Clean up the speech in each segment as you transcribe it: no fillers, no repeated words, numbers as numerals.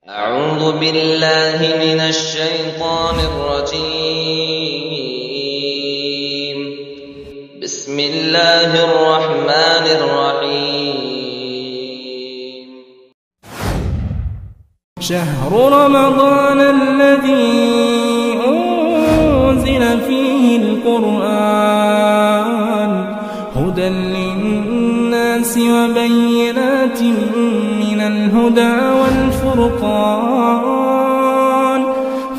أعوذ بالله من الشيطان الرجيم. بسم الله الرحمن الرحيم. شهر رمضان الذي أنزل فيه القرآن هدى للناس وبينات من الهدى والفرقان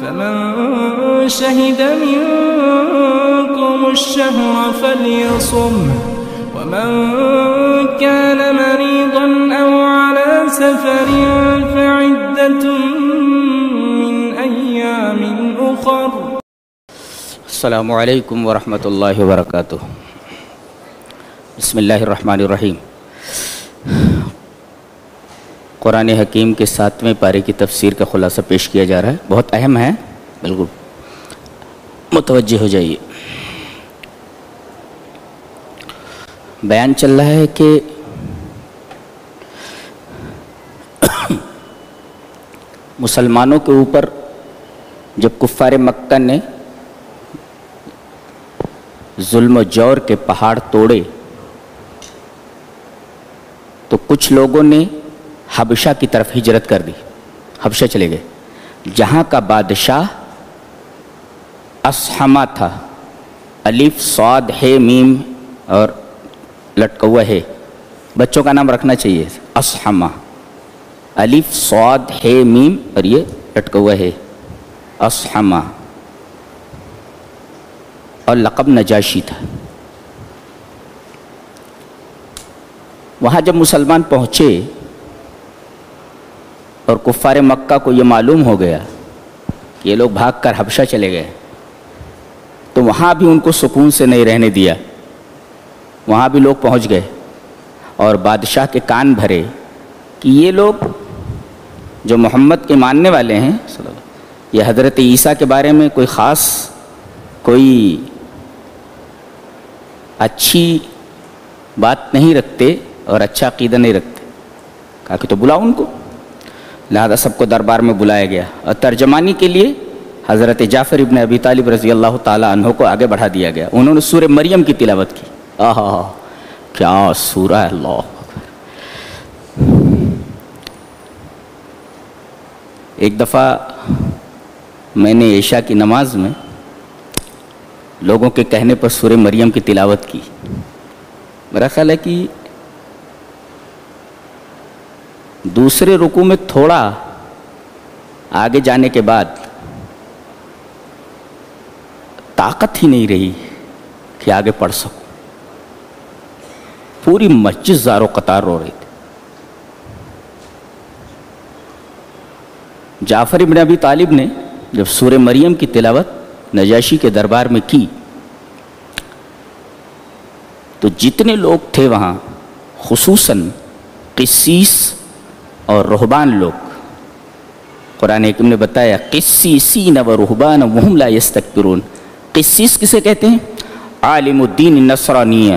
فمن شهد منكم الشهر فليصمه ومن كان مريضا أو على سفر فعدة من أيام أخر. السلام علیکم ورحمۃ اللہ وبرکاتہ. بسم اللہ الرحمن الرحیم. قرآن حکیم کے 7ویں پارے کی تفسیر کا خلاصہ پیش کیا جا رہا ہے. بہت اہم ہے، بالکل متوجہ ہو جائیے. بیان چل رہا ہے کہ مسلمانوں کے اوپر جب کفار مکہ نے ظلم و جور کے پہاڑ توڑے تو کچھ لوگوں نے حبشہ کی طرف ہجرت کر دی، حبشہ چلے گئے، جہاں کا بادشاہ اصحمہ تھا. الف صاد ہے میم اور لٹکا ہوا ہے، بچوں کا نام رکھنا چاہیے اصحمہ. الف صاد ہے میم اور یہ لٹکا ہوا ہے اصحمہ، اور لقب نجاشی تھا. وہاں جب مسلمان پہنچے اور کفار مکہ کو یہ معلوم ہو گیا کہ یہ لوگ بھاگ کر حبشہ چلے گئے تو وہاں بھی ان کو سکون سے نہیں رہنے دیا. وہاں بھی لوگ پہنچ گئے اور بادشاہ کے کان بھرے کہ یہ لوگ جو محمد کے ماننے والے ہیں یہ حضرت عیسیٰ کے بارے میں کوئی خاص کوئی اچھی بات نہیں رکھتے اور اچھا عقیدہ نہیں رکھتے. کہا کہ تو بلاؤ ان کو. لہذا سب کو دربار میں بلایا گیا اور ترجمانی کے لیے حضرت جعفر ابن ابی طالب رضی اللہ تعالیٰ عنہ کو آگے بڑھا دیا گیا. انہوں نے سورہ مریم کی تلاوت کی. آہا کیا سورہ ہے! اللہ ایک دفعہ میں نے عشاء کی نماز میں لوگوں کے کہنے پر سورہ مریم کی تلاوت کی. میرا خیال ہے کہ دوسرے رکوع میں تھوڑا آگے جانے کے بعد طاقت ہی نہیں رہی کہ آگے پڑھ سکوں. پوری مسجد زار و قطار رو رہی تھی. جعفر ابن ابی طالب نے جب سورہ مریم کی تلاوت نجاشی کے دربار میں کی تو جتنے لوگ تھے وہاں، خصوصاً قسیس اور رہبان لوگ، قرآن حکیم نے بتایا قسیسین و رہبان وہم لا یستکبرون. قسیس کسے کہتے ہیں؟ عالم الدین النصرانیہ.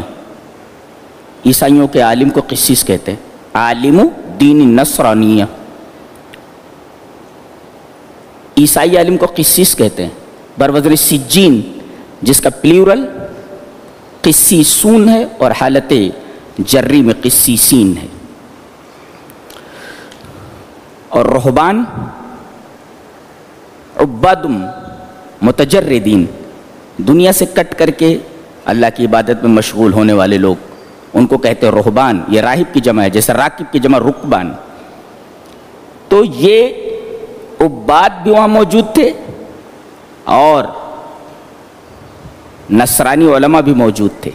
عیسائیوں کے عالم کو قسیس کہتے ہیں، عالم الدین النصرانیہ. عیسائی عالم کو قسیس کہتے ہیں. بروزن سجین جس کا پلیورل قسیسون ہے اور حالت جری میں قسیسین ہے. اور رہبان عبادم متجردین، دنیا سے کٹ کر کے اللہ کی عبادت میں مشغول ہونے والے لوگ، ان کو کہتے ہیں رہبان. یہ راہب کی جمع ہے، جیسے راکب کی جمع رکبان. تو یہ عباد بھی وہاں موجود تھے اور نصرانی علماء بھی موجود تھے.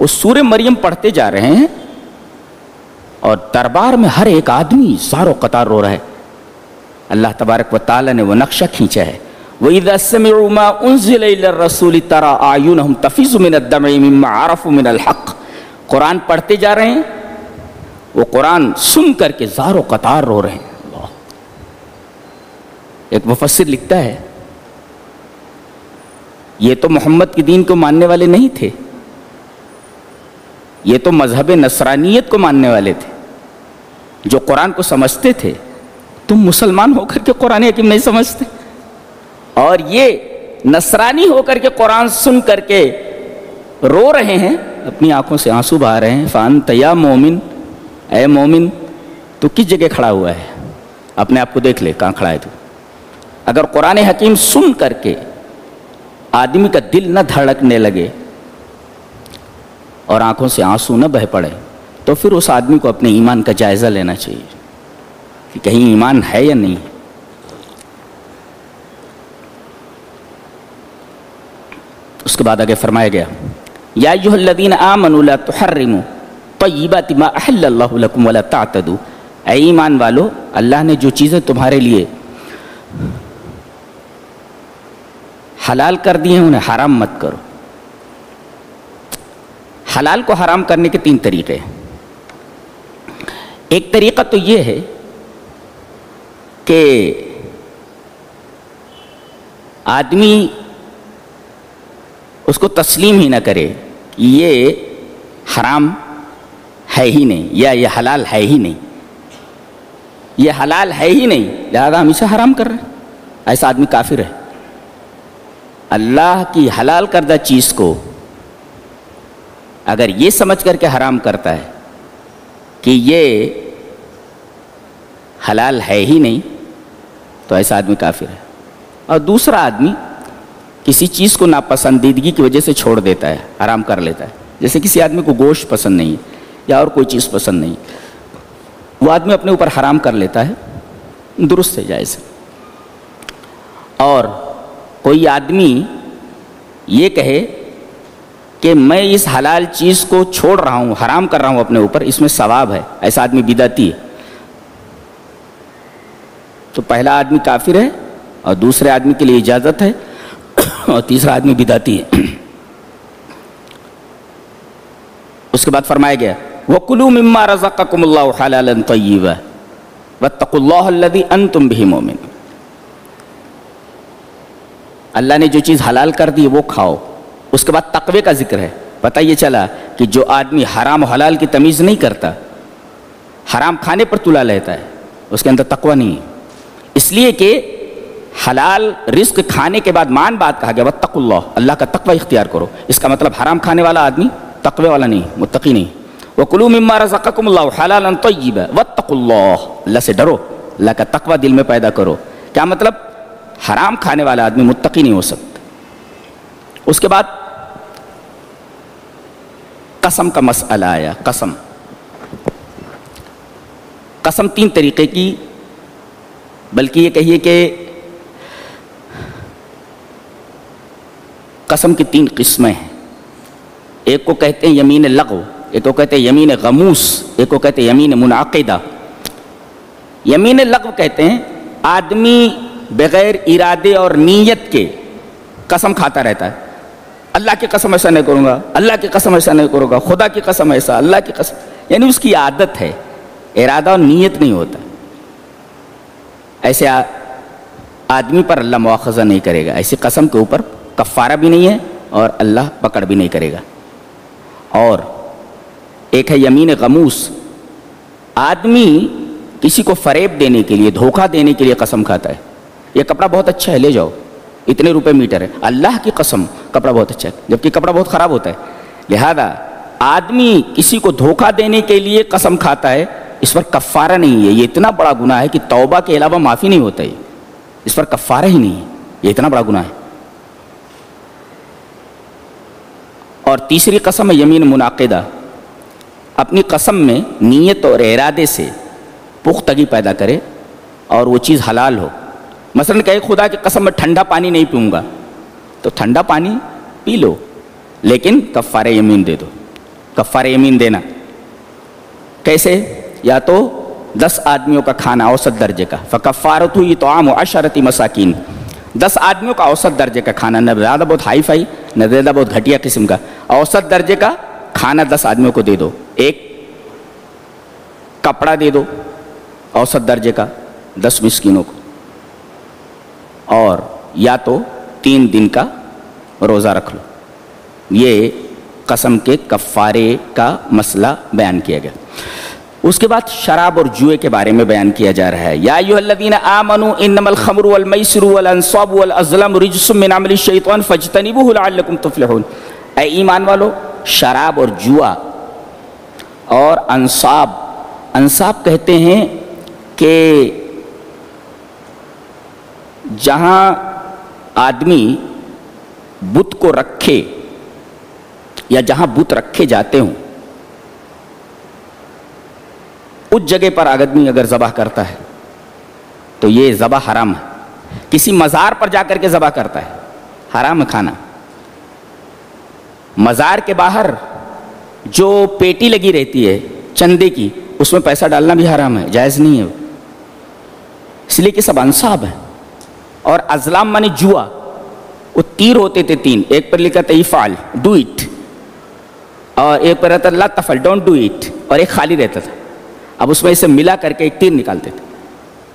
وہ سورہ مریم پڑھتے جا رہے ہیں اور دربار میں ہر ایک آدمی زار و قطار رو رہا ہے. اللہ تبارک و تعالیٰ نے وہ نقشہ کھینچا ہے. وَإِذَا سَمِعُوا مَا أُنزِلَ إِلَى الرَّسُولِ تَرَىٰ أَعْيُنَهُمْ تَفِيضُ مِنَ الدَّمْعِ مِمَّا عَرَفُوا مِنَ الْحَقِّ. قرآن پڑھتے جا رہے ہیں، وہ قرآن سن کر کے زار و قطار رو رہے ہیں. اللہ. ایک مفسر لکھتا ہے یہ تو محمد کے دین کو ماننے والے نہیں تھے، یہ تو مذہب نصرانیت کو ماننے والے تھے جو قرآن کو سمجھتے تھے تم مسلمان ہو کر کے قرآن حکیم نہیں سمجھتے، اور یہ نصرانی ہو کر کے قرآن سن کر کے رو رہے ہیں، اپنی آنکھوں سے آنسو بہا رہے ہیں۔ فانت یا مومن، اے مومن تو کس جگہ کھڑا ہوا ہے؟ اپنے آپ کو دیکھ لے کہاں کھڑا ہے تو۔ اگر قرآن حکیم سن کر کے آدمی کا دل نہ دھڑکنے لگے اور آنکھوں سے آنسو نہ بہہ پڑے تو پھر اس آدمی کو اپنے ایمان کا جائزہ لینا چاہیے کہ کہیں ایمان ہے یا نہیں۔ اس کے بعد آگے فرمایا گیا یا ایھا الذین آمنوا لا تحرموا طیبات ما احل اللہ لکم ولا تعتدوا، اے ایمان والو اللہ نے جو چیزیں تمہارے لیے حلال کر دی ہیں انہیں حرام مت کرو۔ حلال کو حرام کرنے کے 3 طریقے ہیں۔ ایک طریقہ تو یہ ہے کہ آدمی اس کو تسلیم ہی نہ کرے کہ یہ حرام ہے ہی نہیں یا یہ حلال ہے ہی نہیں، یہ حلال ہے ہی نہیں لہذا ہم اسے حرام کر رہے ہیں، ایسا آدمی کافر ہے۔ اللہ کی حلال کردہ چیز کو اگر یہ سمجھ کر کے حرام کرتا ہے کہ یہ حلال ہے ہی نہیں تو ایسا آدمی کافر ہے۔ اور دوسرا آدمی کسی چیز کو ناپسندیدگی کی وجہ سے چھوڑ دیتا ہے، حرام کر لیتا ہے، جیسے کسی آدمی کو گوشت پسند نہیں ہے یا اور کوئی چیز پسند نہیں، وہ آدمی اپنے اوپر حرام کر لیتا ہے، درست ہے، جائز ہے۔ اور کوئی آدمی یہ کہے کہ میں اس حلال چیز کو چھوڑ رہا ہوں، حرام کر رہا ہوں اپنے اوپر، اس میں ثواب ہے، ایسا آدمی بدعتی ہے۔ تو پہلا آدمی کافر ہے اور دوسرے آدمی کے لیے اجازت ہے اور تیسرا آدمی بدعتی ہے۔ اس کے بعد فرمایا گیا وَكُلُوا مِمَّا رَزَقَكُمُ اللَّهُ حَلَالًا طَيِّبًا وَاتَّقُوا اللَّهَ الَّذِي أَنْتُمْ بِهِ مُؤْمِنُونَ، اللہ نے جو چیز حلال کر دی وہ کھاؤ۔ اس کے بعد تقوی کا ذکر ہے۔ پتہ یہ چلا کہ جو آدمی حرام و حلال کی تمیز نہیں کرتا، حرام کھانے پر تلا لیتا ہے، اس کے اندر تقوی نہیں ہے، اس لیے کہ حلال رزق کھانے کے بعد مان بات کہا گیا واتقوا اللہ، اللہ کا تقوی اختیار کرو۔ اس کا مطلب حرام کھانے والا آدمی تقوی والا نہیں، متقی نہیں۔ وَكُلُوا مِمَّا رَزَقَكُمُ اللَّهُ حَلَالًا طَيِّبًا وَاتَّقُوا اللَّهَ، اللہ سے ڈرو، اللہ کا تقوی دل میں پیدا کرو۔ کیا مطلب؟ حرام کھانے والا آدمی متقی نہیں ہو سکتا۔ اس کے بعد قسم کا مسئلہ آیا۔ قسم 3 طریقے کی، بلکہ یہ کہیے کہ قسم کی 3 قسمیں ہیں۔ ایک کو کہتے ہیں یمین لغو، ایک کو کہتے ہیں یمین غموس، ایک کو کہتے ہیں یمین منعقدہ۔ یمین لغو کہتے ہیں آدمی بغیر ارادے اور نیت کے قسم کھاتا رہتا ہے، اللہ کی قسم ایسا نہیں کروں گا، اللہ کی قسم ایسا نہیں کروں گا، خدا کی قسم ایسا، اللہ کی قسم، یعنی اس کی عادت ہے، ارادہ اور نیت نہیں ہوتا۔ ایسے آدمی پر اللہ مواخذہ نہیں کرے گا، ایسی قسم کے اوپر کفارہ بھی نہیں ہے اور اللہ پکڑ بھی نہیں کرے گا۔ اور ایک ہے یمین غموس، آدمی کسی کو فریب دینے کے لیے، دھوکہ دینے کے لیے قسم کھاتا ہے، یہ کپڑا بہت اچھا ہے لے جاؤ، اتنے روپے میٹر ہے، اللہ کی قسم کپڑا بہت اچھا ہے، جبکہ کپڑا بہت خراب ہوتا ہے۔ لہذا آدمی کسی کو دھوکہ دینے کے لیے قسم کھاتا ہے، اس پر کفارہ نہیں ہے، یہ اتنا بڑا گناہ ہے کہ توبہ کے علاوہ معافی نہیں ہوتا ہے، اس پر کفارہ ہی نہیں ہے، یہ اتنا بڑا گناہ ہے۔ اور تیسری قسم ہے یمین منعقدہ، اپنی قسم میں نیت اور ارادے سے پختگی پیدا کرے اور وہ چیز حلال ہو۔ مثلا کہ خدا کی قسم میں ٹھنڈا پانی نہیں پیوں گا، تو ٹھنڈا پانی پی لو لیکن کفارہ یمین دے دو۔ کفارہ یمین دینا کیسے؟ یا تو 10 آدمیوں کا کھانا اوسط درجے کا، فکفارتہ اطعام 10 مساکین، 10 آدمیوں کا اوسط درجے کا کھانا، نہ زیادہ بہت ہائی فائی نہ زیادہ بہت گھٹیا قسم کا، اوسط درجے کا کھانا 10 آدمیوں کو دے دو۔ ایک کپڑا دے دو اوسط درجے کا 10 مسکینوں کو، اور یا تو 3 دن کا روزہ رکھ لو۔ یہ قسم کے کفارے کا مسئلہ بیان کیا گیا۔ اس کے بعد شراب اور جوئے کے بارے میں بیان کیا جا رہا ہے. یا ایھا الذین آمنوا انما الخمر والمیسر والانصاب والازلام رجس من عمل الشیطان فاجتنبوه لعلکم تفلحون. اے ایمان والو، شراب اور جوا اور انصاب کہتے ہیں کہ جہاں آدمی بت کو رکھے یا جہاں بت رکھے جاتے ہوں اس جگہ پر آدمی اگر ذبح کرتا ہے تو یہ ذبح حرام ہے. کسی مزار پر جا کر کے ذبح کرتا ہے، حرام ہے کھانا. مزار کے باہر جو پیٹی لگی رہتی ہے چندے کی، اس میں پیسہ ڈالنا بھی حرام ہے، جائز نہیں ہے، اس لیے کہ سب انصاب ہیں. اور ازلام مانے جوا، وہ تیر ہوتے تھے 3، ایک پر لکھا تھا افعل ڈو اٹ، اور ایک پر رہتا لا تفعل ڈونٹ ڈو اٹ، اور ایک خالی رہتا تھا. اب اس میں اسے ملا کر کے ایک تیر نکالتے تھے.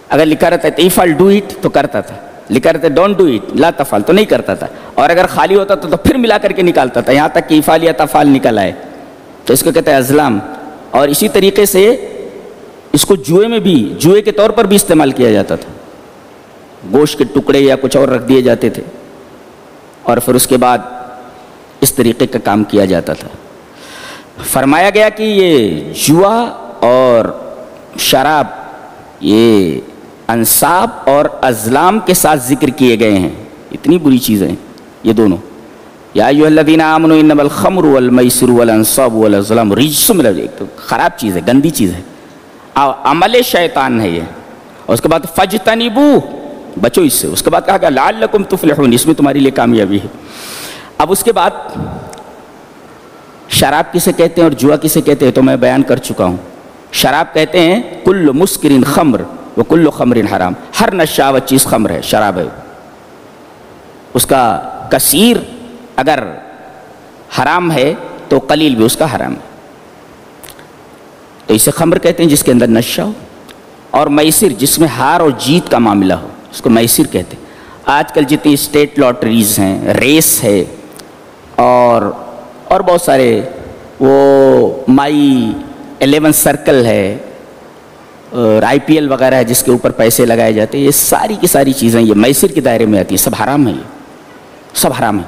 اگر لکھا رہتا ہے افعل ڈو اٹ تو کرتا تھا، لکھا رہتا ہے ڈونٹ ڈو اٹ لا تفعل تو نہیں کرتا تھا، اور اگر خالی ہوتا تو پھر ملا کر کے نکالتا تھا یہاں تک کہ افعال یا تفعال نکل آئے. تو اس کو کہتے ہیں ازلام. اور اسی طریقے سے اس کو جوئے میں بھی جوئے کے طور پر بھی استعمال کیا جاتا تھا. گوشت کے ٹکڑے یا کچھ اور رکھ دیے جاتے تھے اور پھر اس کے بعد اس طریقے کا کام کیا جاتا تھا. فرمایا گیا کہ یہ جوا اور شراب یہ انصاب اور ازلام کے ساتھ ذکر کیے گئے ہیں. اتنی بری چیزیں ہیں یہ دونوں. یا ایھا الذین آمنوا انما الخمر والمیسر والانصاب والازلام رجس من خراب چیز ہے، گندی چیز ہے، عمل شیطان ہے یہ. اور اس کے بعد فاجتنبوہ، بچو اس سے. اس کے بعد کہا کہ لعلکم تفلحون، اس میں تمہاری لیے کامیابی ہے. اب اس کے بعد شراب کسے کہتے ہیں اور جوا کسے کہتے ہیں تو میں بیان کر چکا ہوں. شراب کہتے ہیں کل مسکر خمر وکل خمر حرام، ہر نشہ چیز خمر ہے، شراب ہے. اس کا کثیر اگر حرام ہے تو قلیل بھی اس کا حرام ہے. تو اسے خمر کہتے ہیں جس کے اندر نشہ ہو. اور میسر جس میں ہار اور جیت کا معاملہ ہو اس کو میسر کہتے ہیں. آج کل جتنی اسٹیٹ لاٹریز ہیں، ریس ہے اور بہت سارے وہ مائی 11 سرکل ہے اور IPL وغیرہ ہے جس کے اوپر پیسے لگائے جاتے ہیں، یہ ساری کی ساری چیزیں یہ میسر کے دائرے میں آتی ہیں. سب حرام ہے، یہ سب حرام ہے.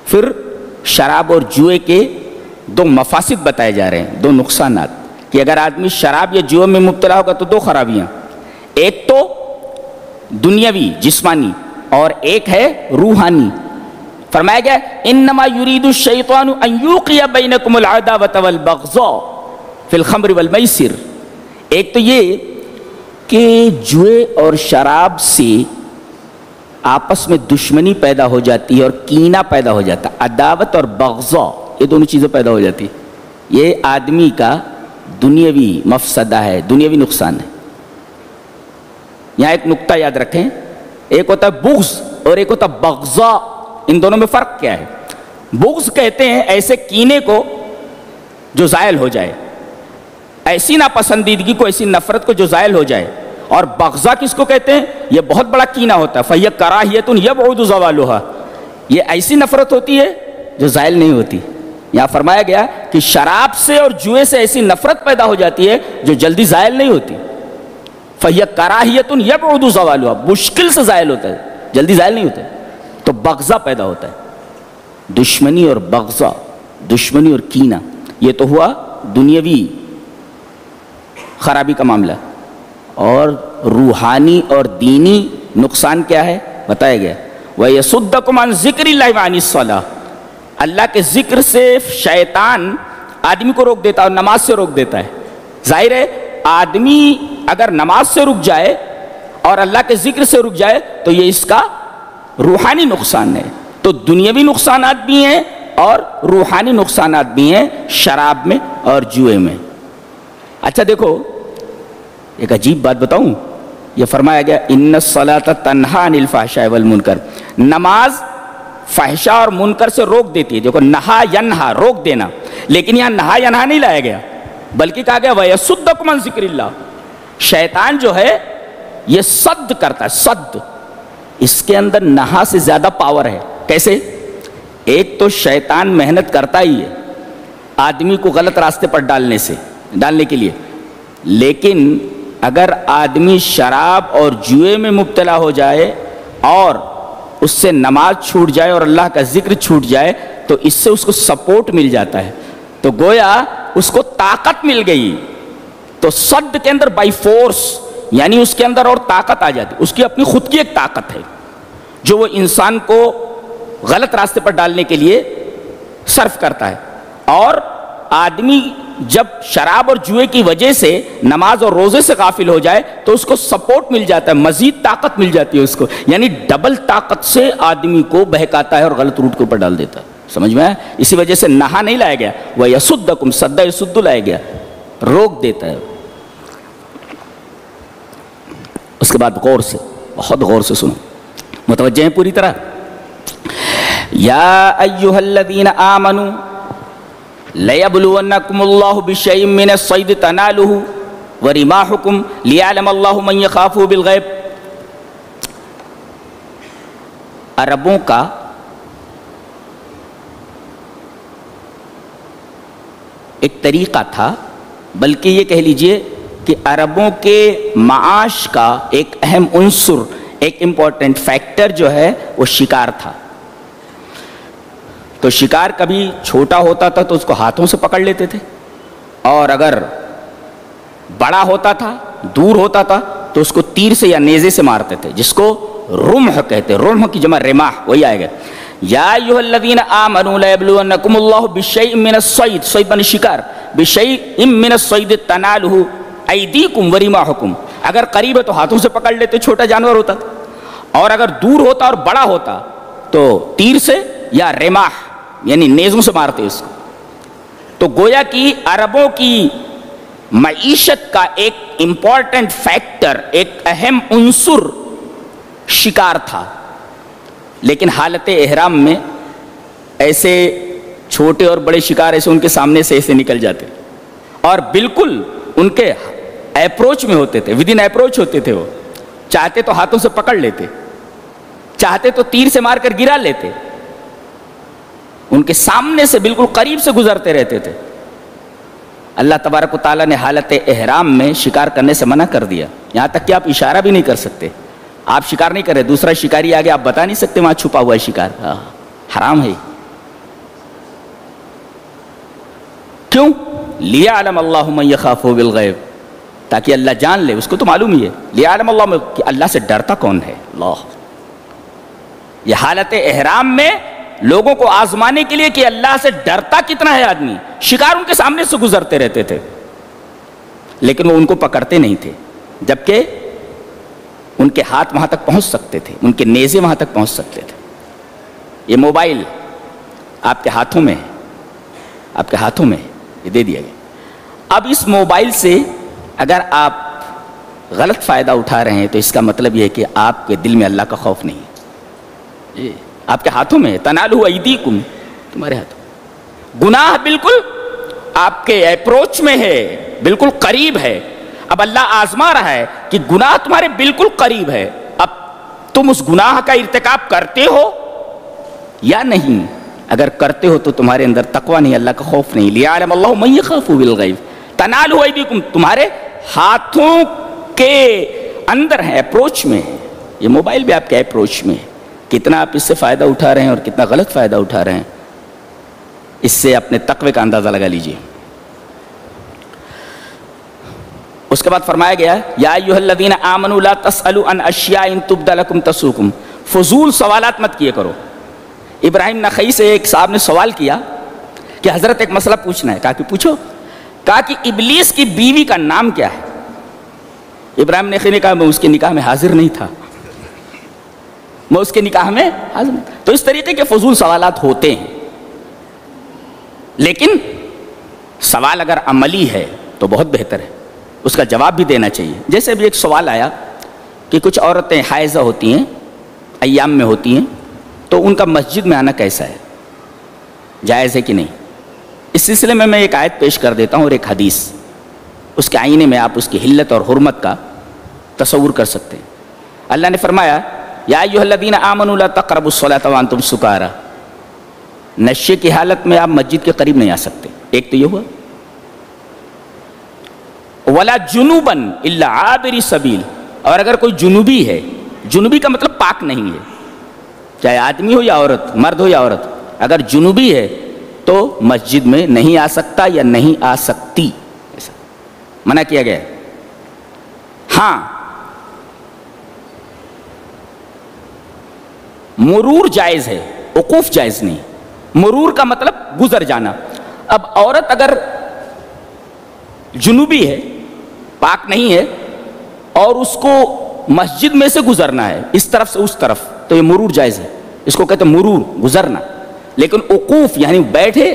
پھر شراب اور جوئے کے 2 مفاسد بتائے جا رہے ہیں، 2 نقصانات، کہ اگر آدمی شراب یا جوئے میں مبتلا ہوگا تو 2 خرابیاں، ایک تو دنیاوی جسمانی اور ایک ہے روحانی. فرمایا گیا انما یرید الشیطان ان یوقع بینکم العداوۃ والبغضاء فی الخمر والمیسر. ایک تو یہ کہ جوئے اور شراب سے آپس میں دشمنی پیدا ہو جاتی ہے اور کینہ پیدا ہو جاتا ہے، عداوت اور بغضاء یہ دونوں چیزیں پیدا ہو جاتی. یہ آدمی کا دنیاوی مفسدہ ہے، دنیاوی نقصان ہے. یہاں ایک نقطہ یاد رکھیں، ایک ہوتا ہے بغض اور ایک ہوتا ہے بغضاء. ان دونوں میں فرق کیا ہے؟ بغض کہتے ہیں ایسے کینے کو جو زائل ہو جائے، ایسی ناپسندیدگی کو، ایسی نفرت کو جو زائل ہو جائے. اور بغضاء کس کو کہتے ہیں؟ یہ بہت بڑا کینہ ہوتا ہے. فَهِيَ كَرَاهِيَةٌ يَبْعُدُ زَوَالُهَا، یہ ایسی نفرت ہوتی ہے جو زائل نہیں ہوتی. یہاں فرمایا گیا کہ شراب سے اور جوئے سے ایسی نفرت پیدا ہو جاتی ہے جو جلدی زائل نہیں ہوتی. فَهِيَ كَرَاهِيَةٌ يَبْعُدُ زَوَالُهَا، مشکل سے زائل ہوتا ہے، جلدی زائل نہیں ہوتا ہے. تو بغضاء پیدا ہوتا ہے، دشمنی اور بغضاء، دشمنی اور کینہ. یہ تو ہوا دنیاوی خرابی کا معاملہ. اور روحانی اور دینی نقصان کیا ہے بتایا گیا. وَيَصُدَّكُمْ عَنْ ذِكْرِ اللَّهِ وَعَنِ الصَّلَاةِ، اللہ کے ذکر سے شیطان آدمی کو روک دیتا ہے اور نماز سے روک دیتا ہے. ظاہر ہے آدمی اگر نماز سے رک جائے اور اللہ کے ذکر سے رک جائے تو یہ اس کا روحانی نقصان ہے. تو دنیاوی نقصانات بھی ہیں اور روحانی نقصانات بھی ہیں شراب میں اور جوئے میں. اچھا دیکھو ایک عجیب بات بتاؤں، یہ فرمایا گیا ان الصلاۃ تنہی عن الفحشاء والمنکر، نماز فحشا اور منکر سے روک دیتی ہے. دیکھو نہا ینہا روک دینا، لیکن یہاں نہا ینہا نہیں لایا گیا بلکہ کہا گیا وَيَصُدَّكُمْ عَنْ ذِكْرِ اللَّهِ. شیطان جو ہے یہ صد کرتا ہے، صد. اس کے اندر نہا سے زیادہ پاور ہے. کیسے؟ ایک تو شیطان محنت کرتا ہی ہے آدمی کو غلط راستے پر ڈالنے کے لیے. لیکن اگر آدمی شراب اور جوئے میں مبتلا ہو جائے اور اس سے نماز چھوٹ جائے اور اللہ کا ذکر چھوٹ جائے تو اس سے اس کو سپورٹ مل جاتا ہے. تو گویا اس کو طاقت مل گئی. تو صد کے اندر بائی فورس یعنی اس کے اندر اور طاقت آ جاتی. اس کی اپنی خود کی ایک طاقت ہے جو وہ انسان کو غلط راستے پر ڈالنے کے لیے صرف کرتا ہے. اور آدمی جب شراب اور جوئے کی وجہ سے نماز اور روزے سے غافل ہو جائے تو اس کو سپورٹ مل جاتا ہے, مزید طاقت مل جاتی ہے اس کو, یعنی ڈبل طاقت سے آدمی کو بہکاتا ہے اور غلط روٹ کے اوپر ڈال دیتا ہے. سمجھ میں آیا؟ اسی وجہ سے نہا نہیں لایا گیا, وہ یسدکم سد یسد لایا گیا, روک دیتا ہے. اس کے بعد غور سے, بہت غور سے سنو, متوجہ ہیں پوری طرح. یا ایھا الذین آمنوا لَيَبْلُوَنَّكُمُ اللَّهُ بِشَيْءٍ مِّنَ الصَّيْدِ تَنَالُهُ وَرِمَاحُكُمْ لِيَعْلَمَ اللَّهُ مَن يَخَافُهُ بِالْغَيْبِ. عربوں کا ایک طریقہ تھا, بلکہ یہ کہہ لیجئے کہ عربوں کے معاش کا ایک اہم عنصر, ایک امپورٹنٹ فیکٹر جو ہے وہ شکار تھا. تو شکار کبھی چھوٹا ہوتا تھا تو اس کو ہاتھوں سے پکڑ لیتے تھے, اور اگر بڑا ہوتا تھا, دور ہوتا تھا, تو اس کو تیر سے یا نیزے سے مارتے تھے, جس کو رمح کہتے. رمح کی جمع رماح, وہی آئے گا. یا ایھا الذین آمنوا لیبلونکم اللہ بشیء من الصید, صید بن شکار, بشیء من الصید تنالہ ایدیکم ورماحکم. اگر قریب ہے تو ہاتھوں سے پکڑ لیتے, چھوٹا جانور ہوتا, اور اگر دور ہوتا اور بڑا ہوتا تو تیر سے یا رماح یعنی نیزوں سے مارتے اس کو. تو گویا کہ عربوں کی معیشت کا ایک امپورٹنٹ فیکٹر, ایک اہم عنصر شکار تھا. لیکن حالت احرام میں ایسے چھوٹے اور بڑے شکار ایسے ان کے سامنے سے ایسے نکل جاتے اور بالکل ان کے اپروچ میں ہوتے تھے, ود ان اپروچ ہوتے تھے. وہ چاہتے تو ہاتھوں سے پکڑ لیتے, چاہتے تو تیر سے مار کر گرا لیتے, ان کے سامنے سے بالکل قریب سے گزرتے رہتے تھے. اللہ تبارک و تعالیٰ نے حالت احرام میں شکار کرنے سے منع کر دیا, یہاں تک کہ آپ اشارہ بھی نہیں کر سکتے. آپ شکار نہیں کر رہے, دوسرا شکاری آگے آپ بتا نہیں سکتے وہاں چھپا ہوا ہے شکار, حرام ہے. کیوں؟ لیعلم اللہ من یخافہ بالغیب, تاکہ اللہ جان لے, اس کو تو معلوم ہی ہے. لیعلم اللہ کہ اللہ سے ڈرتا کون ہے. اللہ, یہ حالت احرام میں لوگوں کو آزمانے کے لیے کہ اللہ سے ڈرتا کتنا ہے آدمی. شکار ان کے سامنے سے گزرتے رہتے تھے لیکن وہ ان کو پکڑتے نہیں تھے, جبکہ ان کے ہاتھ وہاں تک پہنچ سکتے تھے, ان کے نیزے وہاں تک پہنچ سکتے تھے. یہ موبائل آپ کے ہاتھوں میں ہے, آپ کے ہاتھوں میں یہ دے دیا گیا. اب اس موبائل سے اگر آپ غلط فائدہ اٹھا رہے ہیں تو اس کا مطلب یہ ہے کہ آپ کے دل میں اللہ کا خوف نہیں ہے. آپ کے ہاتھوں میں ہے, تنالہ ایدیکم, تمہارے ہاتھوں. گناہ بالکل آپ کے اپروچ میں ہے, بالکل قریب ہے. اب اللہ آزما رہا ہے کہ گناہ تمہارے بالکل قریب ہے, اب تم اس گناہ کا ارتکاب کرتے ہو یا نہیں. اگر کرتے ہو تو تمہارے اندر تقوی نہیں, اللہ کا خوف نہیں. لیعلم اللہ من یخافہ بالغیب, تنالہ ایدیکم, تمہارے ہاتھوں کے اندر ہے, اپروچ میں ہے. یہ موبائل بھی آپ کے اپروچ میں ہے. کتنا آپ اس سے فائدہ اٹھا رہے ہیں اور کتنا غلط فائدہ اٹھا رہے ہیں, اس سے اپنے تقوی کا اندازہ لگا لیجئے. اس کے بعد فرمایا گیا یا ایھا الذین آمنوا لا تسألوا عن اشیاء ان تبد لکم تسؤکم. فضول سوالات مت کیے کرو. ابراہیم نخعی سے ایک صاحب نے سوال کیا کہ حضرت ایک مسئلہ پوچھنا ہے. کہا کہ پوچھو. کہا کہ ابلیس کی بیوی کا نام کیا ہے؟ ابراہیم نخعی نے کہا میں اس کے نکاح میں حاضر نہیں تھا, میں اس کے نکاح میں حاضر نہیں. تو اس طریقے کے فضول سوالات ہوتے ہیں, لیکن سوال اگر عملی ہے تو بہت بہتر ہے, اس کا جواب بھی دینا چاہیے. جیسے ابھی ایک سوال آیا کہ کچھ عورتیں حائضہ ہوتی ہیں, ایام میں ہوتی ہیں, تو ان کا مسجد میں آنا کیسا ہے, جائز ہے کہ نہیں. اس سلسلے میں ایک آیت پیش کر دیتا ہوں اور ایک حدیث, اس کے آئینے میں آپ اس کی حلت اور حرمت کا تصور کر سکتے ہیں. اللہ نے فرمایا یا ایھا الذین آمنوا لا تقربوا الصلاۃ وانتم سکارى, نشے کی حالت میں آپ مسجد کے قریب نہیں آ سکتے. ایک تو یہ ہوا. ولا جنوبن الا عابر سبیل، اور اگر کوئی جنوبی ہے، جنوبی کا مطلب پاک نہیں ہے، چاہے آدمی ہو یا عورت، مرد ہو یا عورت، اگر جنوبی ہے تو مسجد میں نہیں آ سکتا یا نہیں آ سکتی، ایسا منع کیا گیا ہے. ہاں مرور جائز ہے، وقوف جائز نہیں. مرور کا مطلب گزر جانا. اب عورت اگر جنوبی ہے، پاک نہیں ہے، اور اس کو مسجد میں سے گزرنا ہے اس طرف سے اس طرف، تو یہ مرور جائز ہے. اس کو کہتے ہیں مرور، گزرنا. لیکن وقوف یعنی بیٹھے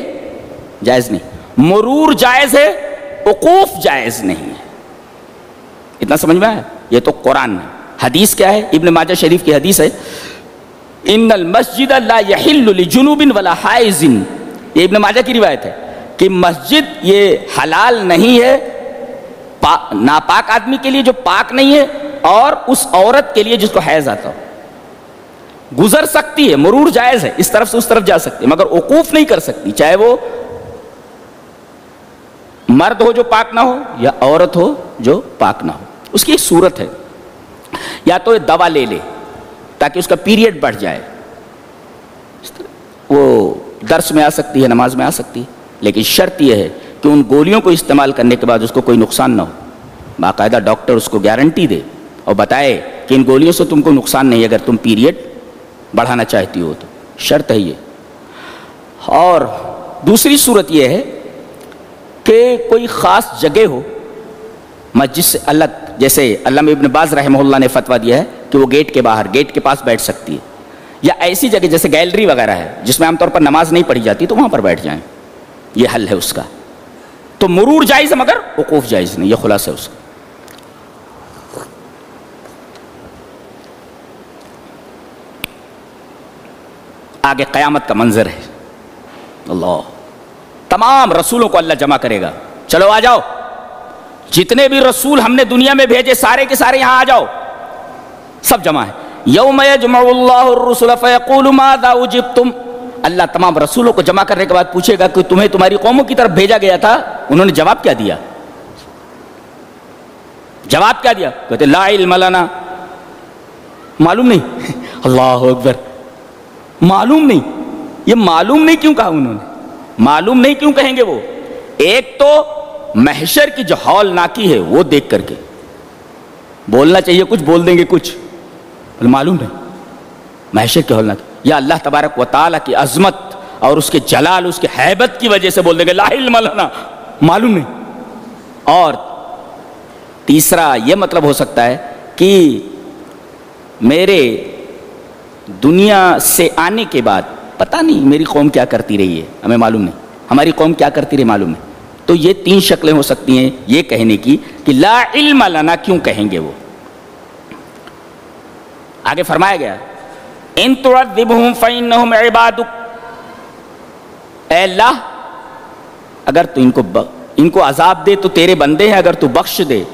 جائز نہیں. مرور جائز ہے، وقوف جائز نہیں ہے. اتنا سمجھ میں آیا؟ یہ تو قرآن میں. حدیث کیا ہے؟ ابن ماجہ شریف کی حدیث ہے، ان المسجد لا يحل لجنوب ولا حائض. یہ ابن ماجہ کی روایت ہے کہ مسجد یہ حلال نہیں ہے ناپاک آدمی کے لیے جو پاک نہیں ہے، اور اس عورت کے لیے جس کو حیض آتا ہو. گزر سکتی ہے، مرور جائز ہے، اس طرف سے اس طرف جا سکتی ہے، مگر وقوف نہیں کر سکتی، چاہے وہ مرد ہو جو پاک نہ ہو یا عورت ہو جو پاک نہ ہو. اس کی ایک صورت ہے، یا تو یہ دوا لے لے تاکہ اس کا پیریڈ بڑھ جائے، وہ درس میں آ سکتی ہے، نماز میں آ سکتی ہے، لیکن شرط یہ ہے کہ ان گولیوں کو استعمال کرنے کے بعد اس کو کوئی نقصان نہ ہو. باقاعدہ ڈاکٹر اس کو گارنٹی دے اور بتائے کہ ان گولیوں سے تم کو نقصان نہیں اگر تم پیریڈ بڑھانا چاہتی ہو تو. شرط ہے یہ. اور دوسری صورت یہ ہے کہ کوئی خاص جگہ ہو مسجد سے الگ، جیسے علامہ ابن باز رحمہ اللہ نے فتویٰ دیا ہے کہ وہ گیٹ کے باہر، گیٹ کے پاس بیٹھ سکتی ہے، یا ایسی جگہ جیسے گیلری وغیرہ ہے جس میں عام طور پر نماز نہیں پڑھی جاتی تو وہاں پر بیٹھ جائیں. یہ حل ہے اس کا. تو مرور جائز ہے مگر وقوف جائز نہیں. یہ خلاصہ ہے اس کا. آگے قیامت کا منظر ہے. اللہ، تمام رسولوں کو اللہ جمع کرے گا. چلو آ جاؤ، جتنے بھی رسول ہم نے دنیا میں بھیجے سارے کے سارے یہاں آ جاؤ. سب جمع ہے. یوم یجمع اللہ الرسل فیقول ماذا اجبتم. اللہ تمام رسولوں کو جمع کرنے کے بعد پوچھے گا کہ تمہیں تمہاری قوموں کی طرف بھیجا گیا تھا، انہوں نے جواب کیا دیا؟ جواب کیا دیا؟ کہتے لا علم لنا، معلوم نہیں. اللہ اکبر، معلوم نہیں. یہ معلوم نہیں کیوں کہا انہوں نے؟ معلوم نہیں کیوں کہیں گے وہ؟ ایک تو محشر کی جو ہولناکی ہے وہ دیکھ کر کے بولنا چاہیے کچھ، بول دیں گے کچھ، معلوم نہیں. محشر کی ہولناکی، یا اللہ تبارک و تعالیٰ کی عظمت اور اس کے جلال، اس کے ہیبت کی وجہ سے بول دیں گے لا علم لنا، معلوم نہیں. اور تیسرا یہ مطلب ہو سکتا ہے کہ میرے دنیا سے آنے کے بعد پتہ نہیں میری قوم کیا کرتی رہی ہے، ہمیں معلوم نہیں، ہماری قوم کیا کرتی رہی معلوم نہیں. تو یہ تین شکلیں ہو سکتی ہیں یہ کہنے کی کہ لا علم لنا کیوں کہیں گے وہ. آگے فرمایا گیا ان تعذبهم فانهم عبادک، اے اللہ اگر تو ان کو عذاب دے تو تیرے بندے ہیں، اگر تو بخش دے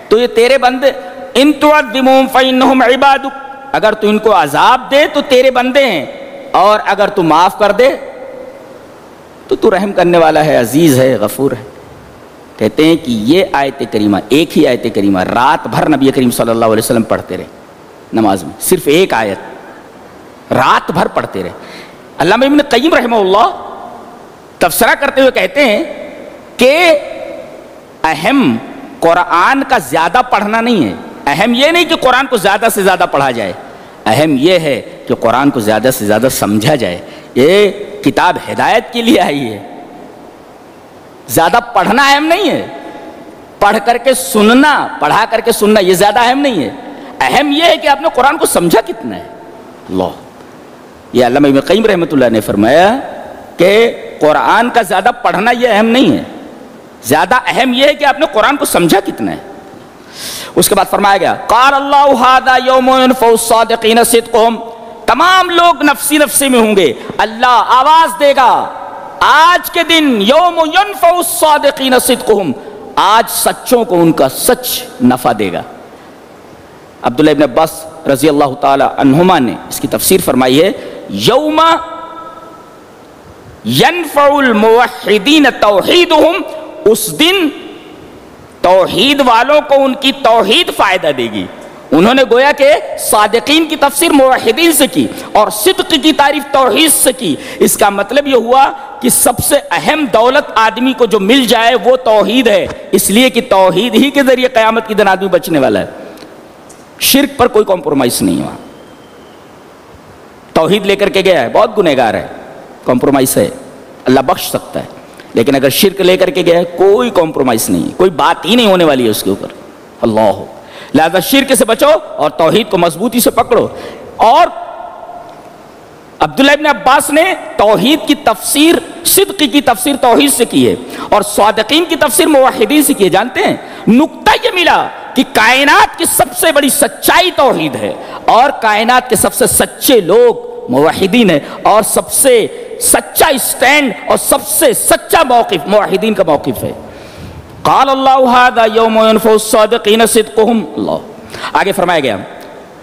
تو یہ تیرے بندے. ان تعذبهم فانهم عبادک، اگر تو ان کو عذاب دے تو تیرے بندے ہیں، اور اگر تو معاف کر دے تو رحم کرنے والا ہے، عزیز ہے، غفور ہے. کہتے ہیں کہ یہ آیت کریمہ، ایک ہی آیت کریمہ رات بھر نبی کریم صلی اللہ علیہ وسلم پڑھتے رہے نماز میں. صرف ایک آیت رات بھر پڑھتے رہے. علامہ ابن قیم رحمہ اللہ تفسیرہ کرتے ہوئے کہتے ہیں کہ اہم قرآن کا زیادہ پڑھنا نہیں ہے. اہم یہ نہیں کہ قرآن کو زیادہ سے زیادہ پڑھا جائے، اہم یہ ہے کہ قرآن کو زیادہ سے زیادہ سمجھا جائے. یہ کتاب ہدایت کے لیے آئی ہے. زیادہ پڑھنا اہم نہیں ہے، پڑھ کر کے سننا، پڑھا کر کے سننا یہ زیادہ اہم نہیں ہے. اہم یہ ہے کہ آپ نے قرآن کو سمجھا کتنا ہے. اللہ، یہ علامہ ابن قیم رحمۃ اللہ نے فرمایا کہ قرآن کا زیادہ پڑھنا یہ اہم نہیں ہے، زیادہ اہم یہ ہے کہ آپ نے قرآن کو سمجھا کتنا ہے. اس کے بعد فرمایا گیا قال اللہ ھذا یوم ينفع الصادقین صدقهم، تمام لوگ نفسی نفسی میں ہوں گے. اللہ آواز دے گا آج کے دن یوم ينفع الصادقین صدقهم، آج سچوں کو ان کا سچ نفع دے گا. عبداللہ ابن عباس رضی اللہ تعالی عنہما نے اس کی تفسیر فرمائی ہے یوم ينفع الموحدین توحیدہم، اس دن توحید والوں کو ان کی توحید فائدہ دے گی. انہوں نے گویا کہ صادقین کی تفسیر موحدین سے کی اور صدق کی تعریف توحید سے کی. اس کا مطلب یہ ہوا کہ سب سے اہم دولت آدمی کو جو مل جائے وہ توحید ہے، اس لیے کہ توحید ہی کے ذریعے قیامت کے دن آدمی بچنے والا ہے. شرک پر کوئی کمپرومائز نہیں ہوا. توحید لے کر کے گیا ہے، بہت گنہگار ہے، کمپرومائز ہے، اللہ بخش سکتا ہے. لیکن اگر شرک لے کر کے گیا ہے کوئی کمپرومائز نہیں، کوئی بات ہی نہیں ہونے والی ہے اس کے اوپر. اللہ، لہذا شرک سے بچو اور توحید کو مضبوطی سے پکڑو. اور عبداللہ ابن عباس نے توحید کی تفسیر، صدق کی تفسیر توحید سے کی ہے اور صادقین کی تفسیر موحدین سے کی ہے. جانتے ہیں نقطہ یہ ملا کہ کائنات کی سب سے بڑی سچائی توحید ہے اور کائنات کے سب سے سچے لوگ موحدین ہیں، اور سب سے سچا اسٹینڈ اور سب سے سچا موقف موحدین کا موقف ہے. قال اللہ ھذا یوم ینفع الصادقین صدقہم. اللہ آگے فرمایا گیا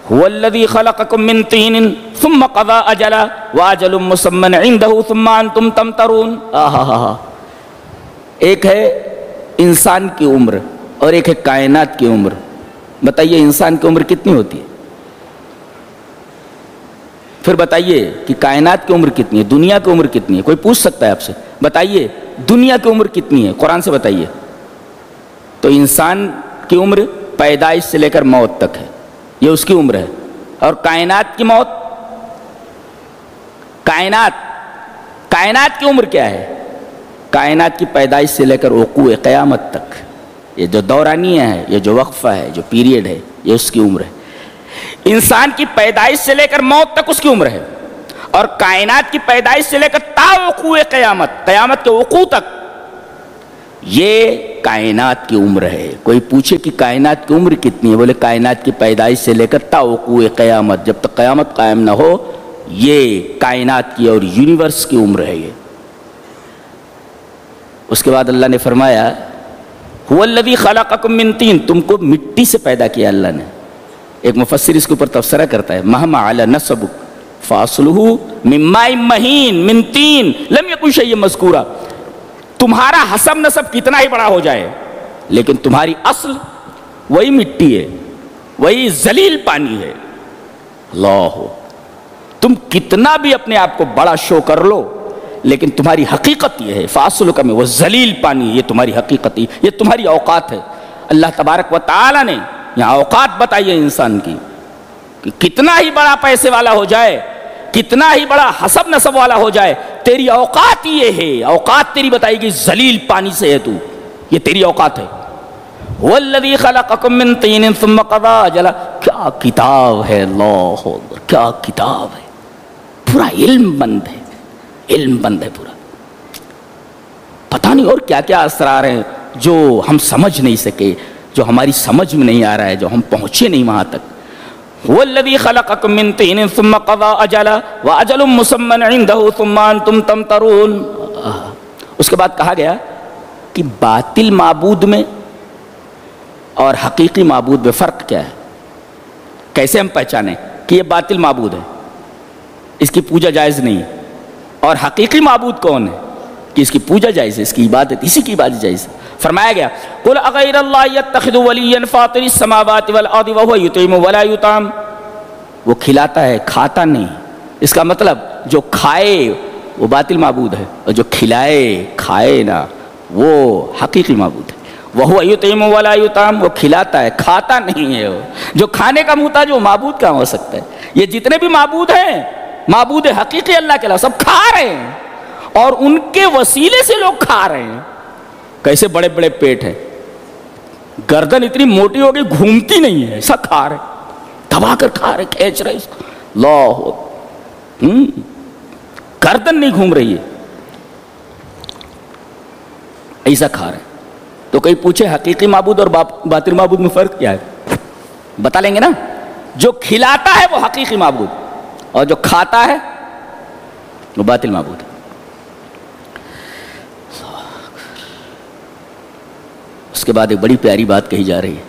هو الذی خلقکم من طین ثم قضى اجلا واجل مسمى عنده ثم انتم تمترون. ایک ہے انسان کی عمر اور ایک ہے کائنات کی عمر. بتائیے انسان کی عمر کتنی ہوتی ہے؟ پھر بتائیے کہ کائنات کی عمر کتنی ہے، دنیا کی عمر کتنی ہے؟ کوئی پوچھ سکتا ہے آپ سے، بتائیے دنیا کی عمر کتنی ہے، قرآن سے بتائیے. تو انسان کی عمر پیدائش سے لے کر موت تک ہے، یہ اس کی عمر ہے. اور کائنات کی موت، کائنات کی عمر کیا ہے؟ کائنات کی پیدائش سے لے کر وقوع قیامت تک، یہ جو دورانیہ ہے، یہ جو وقفہ ہے، جو پیریڈ ہے، یہ اس کی عمر ہے. انسان کی پیدائش سے لے کر موت تک اس کی عمر ہے، اور کائنات کی پیدائش سے لے کر تا وقوع قیامت، قیامت کے وقوع تک، یہ کائنات کی عمر ہے. کوئی پوچھے کہ کائنات کی عمر کتنی ہے، بولے کائنات کی پیدائش سے لے کر تا وقوع قیامت، جب تک قیامت قائم نہ ہو، یہ کائنات کی اور یونیورس کی عمر ہے. یہ اس کے بعد اللہ نے فرمایا هو الذی خلقکم من طین، تم کو مٹی سے پیدا کیا اللہ نے. ایک مفسر اس کے اوپر تبصرہ کرتا ہے مہما علی نسبک فاصلہ من ماء مہین من طین لم یکن شیئا مذکورا. تمہارا حسب نسب کتنا ہی بڑا ہو جائے لیکن تمہاری اصل وہی مٹی ہے، وہی ذلیل پانی ہے. اللہ، تم کتنا بھی اپنے آپ کو بڑا شو کر لو لیکن تمہاری حقیقت یہ ہے، فاصلہ کا میں وہ ذلیل پانی، یہ تمہاری حقیقت، یہ تمہاری اوقات ہے. اللہ تبارک و تعالی نے یہاں اوقات بتائیے انسان کی کہ کتنا ہی بڑا پیسے والا ہو جائے، کتنا ہی بڑا حسب نسب والا ہو جائے، تیری اوقات یہ ہے. اوقات تیری بتائی گئی ذلیل پانی سے ہے، تو یہ تیری اوقات ہے. والذی خلقکم من طین ثم قضى اجلا. کیا کتاب ہے، اللہ اکبر، کیا کتاب ہے. پورا علم بند ہے، علم بند ہے پورا. پتہ نہیں اور کیا کیا اسرار ہیں جو ہم سمجھ نہیں سکے، جو ہماری سمجھ میں نہیں آ رہا ہے، جو ہم پہنچے نہیں وہاں تک. والذی خلقکم من طین ثم قضى اجلا واجل مسمى عنده ثم انتم تمترون. اس کے بعد کہا گیا کہ باطل معبود میں اور حقیقی معبود میں فرق کیا ہے، کیسے ہم پہچانیں کہ یہ باطل معبود ہے، اس کی پوجا جائز نہیں ہے، اور حقیقی معبود کون ہے کہ اس کی پوجا جائز ہے، اس کی عبادت، اسی کی عبادت جائز ہے. فرمایا گیا قل اغیر اللہ یتخذ ولیا فاطر السماوات والارض وهو یطعم ولا یطعم. وہ کھلاتا ہے، کھاتا نہیں. اس کا مطلب جو کھائے وہ باطل معبود ہے، اور جو کھلائے کھائے نہ وہ حقیقی معبود ہے. وهو یطعم ولا یطعم، وہ کھلاتا ہے، کھاتا نہیں ہے. وہ جو کھانے کا محتاج وہ معبود کہاں ہو سکتا ہے؟ یہ جتنے بھی معبود ہیں، معبود حقیقی اللہ کے علاوہ، سب کھا رہے ہیں اور ان کے وسیلے سے لوگ کھا رہے ہیں. کیسے بڑے بڑے پیٹ ہیں، گردن اتنی موٹی ہو گئی گھومتی نہیں ہے، ایسا کھا رہے، دبا کر کھا رہے، کھینچ رہے اس کو. اللہ، گردن نہیں گھوم رہی ہے، ایسا کھا رہے. تو کوئی پوچھے حقیقی معبود اور باطل معبود میں فرق کیا ہے؟ بتا لیں گے نا. جو کھلاتا ہے وہ حقیقی معبود، اور جو کھاتا ہے وہ باطل معبود. اس کے بعد ایک بڑی پیاری بات کہی جا رہی ہے.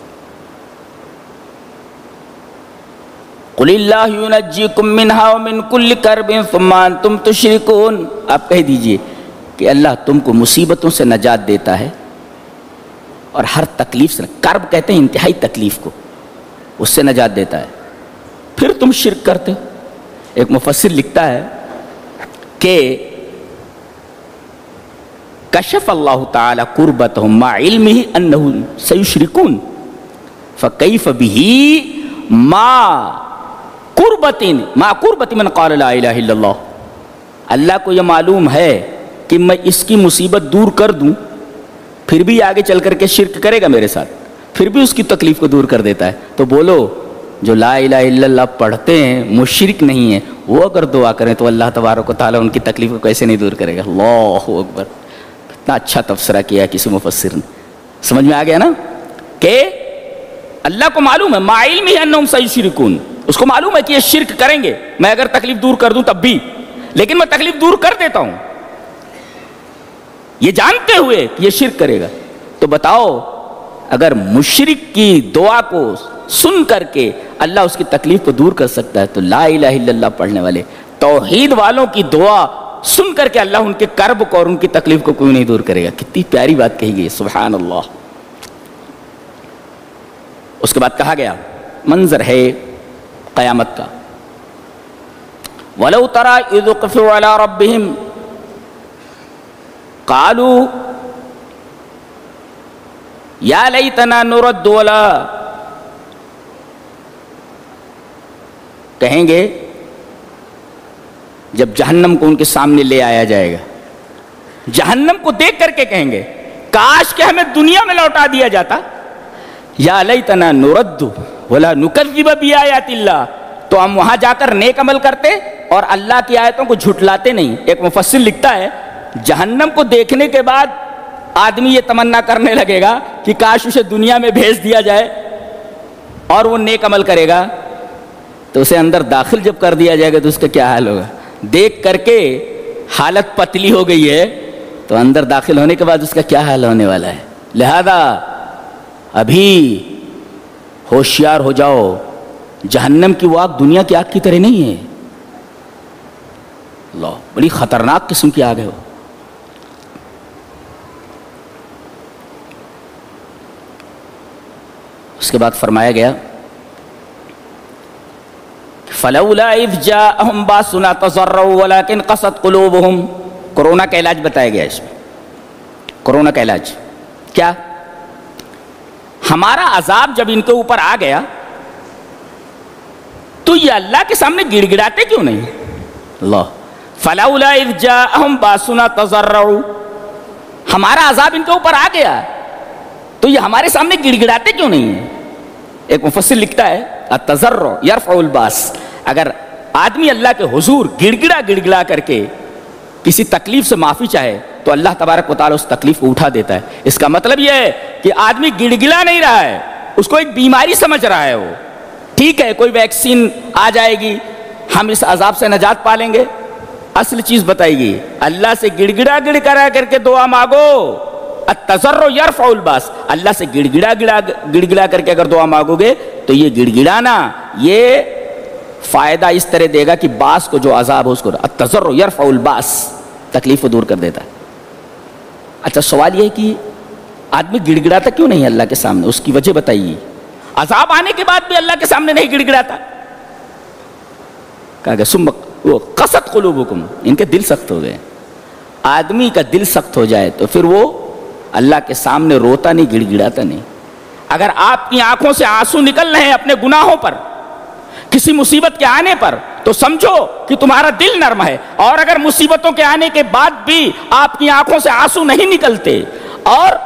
قل اللہ ینجیکم منہا ومن کل کرب ثم انتم تشرکون، آپ کہہ دیجئے کہ اللہ تم کو مصیبتوں سے نجات دیتا ہے اور ہر تکلیف سے، کرب کہتے ہیں انتہائی تکلیف کو، اس سے نجات دیتا ہے، پھر تم شرک کرتے ہو۔ ایک مفسر لکھتا ہے کہ کشف اللہ تعالی قربتہم مع علمہ انہم سیشرکون فکیف بہ مع قربت من قال لا الہ الا اللہ۔ اللہ کو یہ معلوم ہے کہ میں اس کی مصیبت دور کر دوں، پھر بھی آگے چل کر کے شرک کرے گا میرے ساتھ، پھر بھی اس کی تکلیف کو دور کر دیتا ہے۔ تو بولو جو لا الہ الا اللہ پڑھتے ہیں مشرک نہیں ہیں، وہ اگر دعا کریں تو اللہ تبارک و تعالیٰ ان کی تکلیف کو کیسے نہیں دور کرے گا؟ اللہ اکبر، اتنا اچھا تبصرہ کیا کسی مفسر نے۔ سمجھ میں آ گیا نا کہ اللہ کو معلوم ہے مع علمہ انہم سیشرکون، اس کو معلوم ہے کہ یہ شرک کریں گے، میں اگر تکلیف دور کر دوں تب بھی، لیکن میں تکلیف دور کر دیتا ہوں یہ جانتے ہوئے کہ یہ شرک کرے گا۔ تو بتاؤ اگر مشرک کی دعا کو سن کر کے اللہ اس کی تکلیف کو دور کر سکتا ہے تو لا الہ الا اللہ پڑھنے والے توحید والوں کی دعا سن کر کے اللہ ان کے کرب کو اور ان کی تکلیف کو کوئی نہیں دور کرے گا۔ کتنی پیاری بات کہی گئی، سبحان اللہ۔ اس کے بعد کہا گیا منظر ہے قیامت کا، وَلَوْ تَرَى إِذْ وُقِفُوا عَلَىٰ رَبِّهِمْ قَالُوا يَا لَيْتَنَا نُرَدُّ وَلَا، کہیں گے جب جہنم کو ان کے سامنے لے آیا جائے گا، جہنم کو دیکھ کر کے کہیں گے کاش کہ ہمیں دنیا میں لوٹا دیا جاتا، یا لیتنا نرد ولا نکذب بآیات اللہ، تو ہم وہاں جا کر نیک عمل کرتے اور اللہ کی آیتوں کو جھٹلاتے نہیں۔ ایک مفسر لکھتا ہے جہنم کو دیکھنے کے بعد آدمی یہ تمنا کرنے لگے گا کہ کاش اسے دنیا میں بھیج دیا جائے اور وہ نیک عمل کرے گا، تو اسے اندر داخل جب کر دیا جائے گا تو اس کا کیا حال ہوگا؟ دیکھ کر کے حالت پتلی ہو گئی ہے تو اندر داخل ہونے کے بعد اس کا کیا حال ہونے والا ہے؟ لہذا ابھی ہوشیار ہو جاؤ، جہنم کی وہ آگ دنیا کی آگ کی طرح نہیں ہے، اللہ بڑی خطرناک قسم کی آگ ہے وہ۔ اس کے بعد فرمایا گیا فلولا اذ جاءهم باسنا تضرعوا ولكن قست قلوبهم، کورونا کا علاج بتایا گیا اس میں۔ کورونا کا علاج کیا؟ ہمارا عذاب جب ان کے اوپر آ گیا تو یہ اللہ کے سامنے گڑ گڑاتے کیوں نہیں؟ اللہ فلولا اذ جاءهم باسنا تضرعوا، ہمارا عذاب ان کے اوپر آ گیا تو یہ ہمارے سامنے گڑ گڑاتے کیوں نہیں ہے؟ ایک مفسر لکھتا ہے التضرع یرفع الباس، اگر آدمی اللہ کے حضور گڑ گڑا کر کے کسی تکلیف سے معافی چاہے تو اللہ تبارک و تعالیٰ اس تکلیف کو اٹھا دیتا ہے۔ اس کا مطلب یہ ہے کہ آدمی گڑگڑا نہیں رہا ہے، اس کو ایک بیماری سمجھ رہا ہے، وہ ٹھیک ہے کوئی ویکسین آ جائے گی ہم اس عذاب سے نجات پا لیں گے، اصل چیز بتائی گئی اللہ سے گڑگڑا کر کے دعا مانگو۔ التضرع یرفع الباس، اللہ سے گڑگڑا کر کے اگر دعا مانگو گے تو یہ گڑگڑانا یہ فائدہ اس طرح دے گا کہ باس کو جو عذاب ہو اس کو، التضرع یرفع الباس، تکلیف کو دور کر دیتا ہے۔ اچھا سوال یہ ہے کہ آدمی گڑگڑاتا کیوں نہیں اللہ کے سامنے؟ اس کی وجہ بتائیے۔ عذاب آنے کے بعد بھی اللہ کے سامنے نہیں گڑگڑاتا، کہا کہ ثم قست قلوبکم، ان کے دل سخت ہو گئے۔ آدمی کا دل سخت ہو جائے تو پھر وہ اللہ کے سامنے روتا نہیں، گڑ گڑاتا نہیں۔ اگر آپ کی آنکھوں سے آنسو نکل رہے ہیں اپنے گناہوں پر، کسی مصیبت کے آنے پر، تو سمجھو کہ تمہارا دل نرم ہے، اور اگر مصیبتوں کے آنے کے بعد بھی آپ کی آنکھوں سے آنسو نہیں نکلتے اور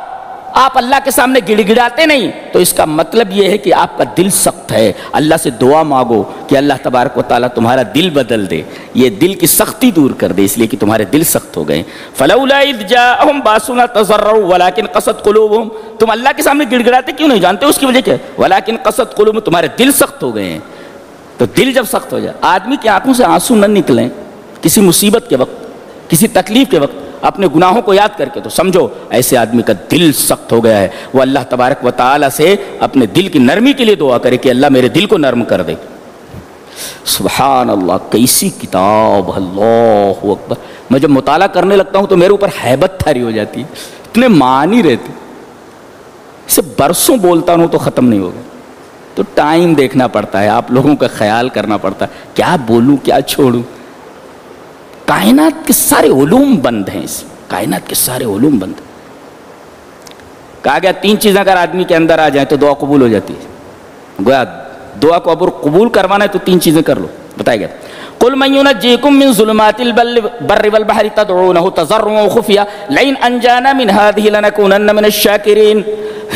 آپ اللہ کے سامنے گڑ گڑاتے نہیں، تو اس کا مطلب یہ ہے کہ آپ کا دل سخت ہے۔ اللہ سے دعا مانگو کہ اللہ تبارک و تعالیٰ تمہارا دل بدل دے، یہ دل کی سختی دور کر دے، اس لیے کہ تمہارے دل سخت ہو گئے۔ فلولا اذ جاءهم باسنا تضرعوا ولكن قست قلوبهم، تم اللہ کے سامنے گڑ گڑاتے کیوں نہیں؟ جانتے اس کی وجہ کیا ہے؟ ولكن قست قلوبهم، تمہارے دل سخت ہو گئے ہیں۔ تو دل جب سخت ہو جائے، آدمی کی آنکھوں سے آنسو نہ نکلیں کسی مصیبت کے وقت، کسی تکلیف کے وقت، اپنے گناہوں کو یاد کر کے، تو سمجھو ایسے آدمی کا دل سخت ہو گیا ہے۔ وہ اللہ تبارک و تعالیٰ سے اپنے دل کی نرمی کے لیے دعا کرے کہ اللہ میرے دل کو نرم کر دے۔ سبحان اللہ، کیسی کتاب، اللہ اکبر. میں جب مطالعہ کرنے لگتا ہوں تو میرے اوپر ہیبت طاری ہو جاتی ہے، اتنے معنی رہتے، اسے برسوں بولتا ہوں تو ختم نہیں ہوگا. تو ٹائم دیکھنا پڑتا ہے، آپ لوگوں کا خیال کرنا پڑتا ہے، کیا بولوں کیا چھوڑوں. کائنات کے سارے علوم بند ہیں، اس کائنات کے سارے علوم بند. کہا گیا 3 چیزیں اگر آدمی کے اندر آ جائیں تو دعا قبول ہو جاتی ہے. گویا دعا کو اب قبول کروانا ہے تو 3 چیزیں کر لو. بتایا گیا قل من ينجيكم من ظلمات البر والبحر تدعونه تضرعا وخفيا لئن انجانا من هذه لنكونن من الشاكرين.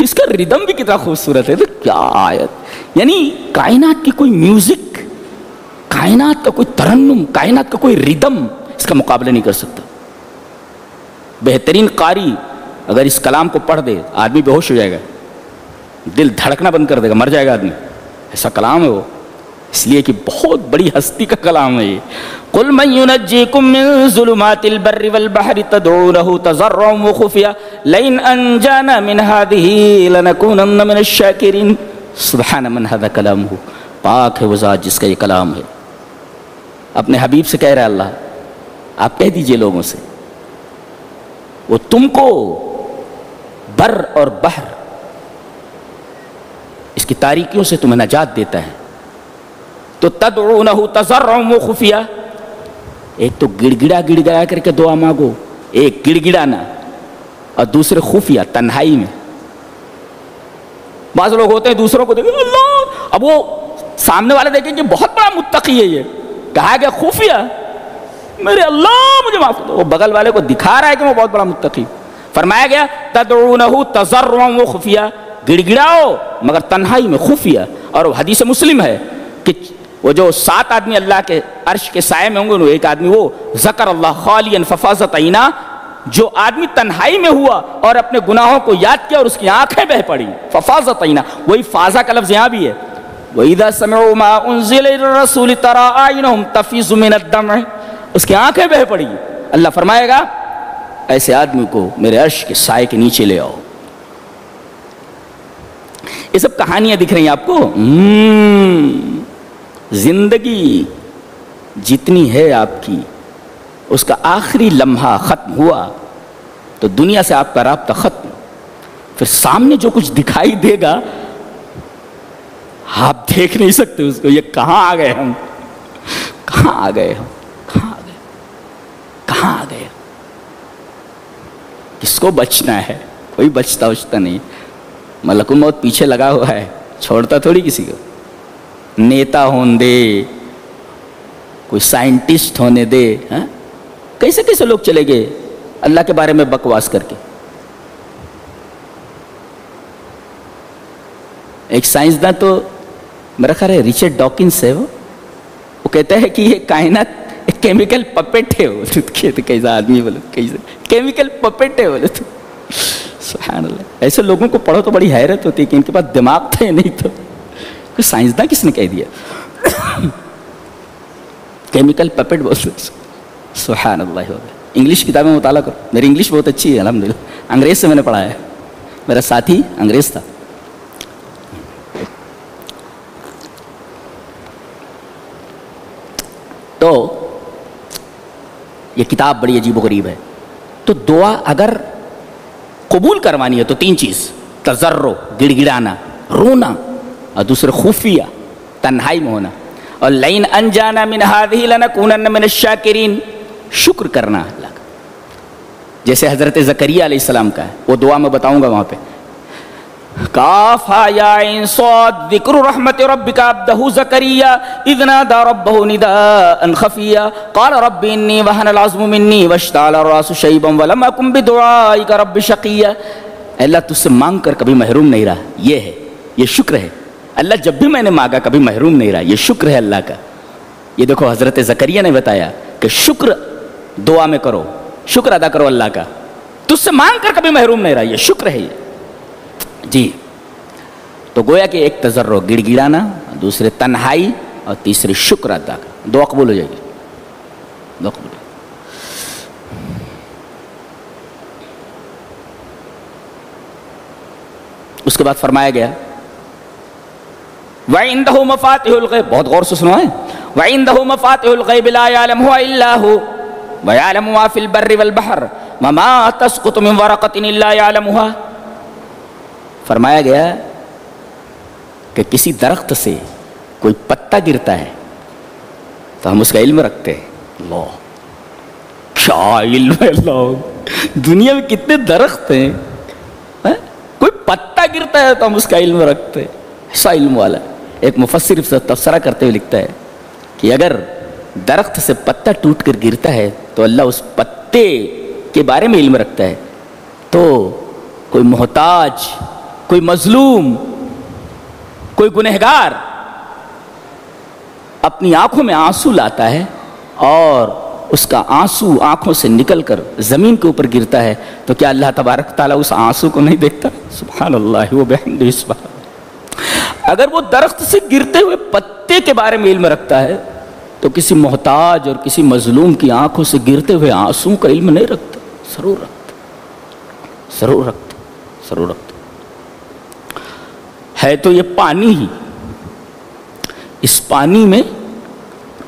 اس کا ردم بھی کتنا خوبصورت ہے. کیا آیت، یعنی کائنات کی کوئی میوزک، کائنات کا کوئی ترنم، کائنات کا کوئی ردم اس کا مقابلہ نہیں کر سکتا. بہترین قاری اگر اس کلام کو پڑھ دے آدمی بے ہوش ہو جائے گا، دل دھڑکنا بند کر دے گا، مر جائے گا آدمی. ایسا کلام ہے وہ، اس لیے کہ بہت بڑی ہستی کا کلام ہے یہ. قل من ينجيكم من ظلمات البر والبحر تدعونه تضرعا وخفيا لئن انجانا من هذه لنكونن من الشاكرين. سبحان من هذا کلامه، پاک ہے وہ ذات جس کا یہ کلام ہے. اپنے حبیب سے کہہ رہا ہے اللہ، آپ کہہ دیجئے لوگوں سے وہ تم کو بر اور بحر اس کی تاریکیوں سے تمہیں نجات دیتا ہے. تو تدعونہ تضرعا وخفیا، ایک تو گڑ گڑا کر کے دعا مانگو، ایک گڑ گڑانا، اور دوسرے خفیہ تنہائی میں. بعض لوگ ہوتے ہیں دوسروں کو دیکھیں اللہ، اب وہ سامنے والے دیکھیں کہ بہت بڑا متقی ہے، یہ کہا گیا خفیہ، میرے اللہ مجھے معاف کر دو. وہ بغل والے کو دکھا رہا ہے کہ وہ بہت بڑا متقی. فرمایا گیا تدعونہ تضرعا وخفیا، گڑ گڑاؤ مگر تنہائی میں، خفیہ. اور وہ حدیث مسلم ہے کہ وہ جو 7 آدمی اللہ کے عرش کے سائے میں ہوں گے، ایک آدمی وہ ذکر اللہ خالیا ففاضت عینا، جو آدمی تنہائی میں ہوا اور اپنے گناہوں کو یاد کیا اور اس کی آنکھیں بہہ پڑی، ففاضت عینا. وہی فاضا کا لفظ یہاں بھی ہے. وَإِذَا سَمِعُوا مَا أُنزِلَ إِلَى الرَّسُولِ تَرَىٰ أَعْيُنَهُمْ تَفِيضُ مِنَ الدَّمْعِ، اس کی آنکھیں بہہ پڑی. اللہ فرمائے گا ایسے آدمی کو میرے عرش کے سائے کے نیچے لے آؤ. یہ سب کہانیاں دکھ رہی ہیں آپ کو. زندگی جتنی ہے آپ کی، اس کا آخری لمحہ ختم ہوا تو دنیا سے آپ کا رابطہ ختم. پھر سامنے جو کچھ دکھائی دے گا آپ دیکھ نہیں سکتے اس کو. یہ کہاں آ گئے ہم، کہاں آ گئے ہم، کہاں آ گئے، کہاں آ گئے. کس کو بچنا ہے؟ کوئی بچتا نہیں. ملک الموت پیچھے لگا ہوا ہے، چھوڑتا تھوڑی کسی کو. نیتا ہونے دے، کوئی سائنٹسٹ ہونے دے. کیسے کیسے لوگ چلے گئے اللہ کے بارے میں بکواس کر کے. ایک سائنسداں تو میرا خیال ہے ریچرڈ ڈاکنس ہے، وہ کہتا ہے کہ یہ کائنات ایک کیمیکل پپیٹ ہے. تو کیسا آدمی بولے، کیسے کیمیکل پپیٹ ہے بولے تو. سبحان اللہ. ایسے لوگوں کو پڑھو تو بڑی حیرت ہوتی ہے کہ ان کے پاس دماغ تھا یا نہیں. تو کوئی سائنسداں کس نے کہہ دیا کیمیکل پپیٹ بولتے. سبحان اللہ. ہو گیا. انگلش کتابیں مطالعہ کرو، میری انگلش بہت اچھی ہے الحمدللہ. انگریز سے میں نے پڑھا ہے، میرا ساتھی انگریز تھا. تو یہ کتاب بڑی عجیب و غریب ہے. تو دعا اگر قبول کروانی ہے تو 3 چیز، تضرع گڑ گڑانا، رونا، اور دوسرے خفیہ تنہائی میں ہونا، اور لئن انجانا من هذه لنكونن من الشاکرین، شکر کرنا اللہ کا. جیسے حضرت زکریا علیہ السلام کا ہے، وہ دعا میں بتاؤں گا وہاں پہ. کاف ہا یا عین صاد ذکر رحمت ربک عبدہ زکریا اذ نادى ربہ نداء خفیا قال رب انی وہن العظم منی واشتعل الراس شیبا ولم اکن بدعائک رب شقیا. اللہ تجھ سے مانگ کر کبھی محروم نہیں رہا. یہ ہے، یہ شکر ہے. اللہ جب بھی میں نے مانگا کبھی محروم نہیں رہا. یہ شکر ہے اللہ کا. یہ دیکھو حضرت زکریا نے بتایا کہ شکر دعا میں کرو، شکر ادا کرو اللہ کا. تجھ سے مانگ کر کبھی محروم نہیں رہا. یہ شکر ہے. یہ جی. تو گویا کہ ایک تضرع گڑ گڑانا، دوسرے تنہائی، اور تیسری شکر ادا کرنا. دعا قبول ہو جائے گی. دعا قبول. اس کے بعد فرمایا گیا وَعِندَهُ مَفَاتِحُ الْغَيْبِ، بہت غور سے سنو ہے، وعنده مفاتح الغیب لا يعلمها الا هو ويعلم ما في البر والبحر وما تسقط من ورقة الا يعلمها. فرمایا گیا کہ کسی درخت سے کوئی پتا گرتا ہے تو ہم اس کا علم رکھتے ہیں. اللہ کیا علم ہے. اللہ دنیا میں کتنے درخت ہیں, کوئی پتا گرتا ہے تو ہم اس کا علم رکھتے ہیں. ایسا علم والا. ایک مفسر تفسیرہ کرتے ہوئے لکھتا ہے کہ اگر درخت سے پتا ٹوٹ کر گرتا ہے تو اللہ اس پتے کے بارے میں علم رکھتا ہے, تو کوئی محتاج, کوئی مظلوم, کوئی گنہگار اپنی آنکھوں میں آنسو لاتا ہے اور اس کا آنسو آنکھوں سے نکل کر زمین کے اوپر گرتا ہے, تو کیا اللہ تبارک تعالیٰ اس آنسو کو نہیں دیکھتا؟ سبحان اللہ و بحمدہ سبحان. اگر وہ درخت سے گرتے ہوئے پتے کے بارے میں علم رکھتا ہے تو کسی محتاج اور کسی مظلوم کی آنکھوں سے گرتے ہوئے آنسو کا علم نہیں رکھتا؟ ضرور رکھتا, ضرور رکھتا, ضرور رکھتا. ہے تو یہ پانی ہی, اس پانی میں,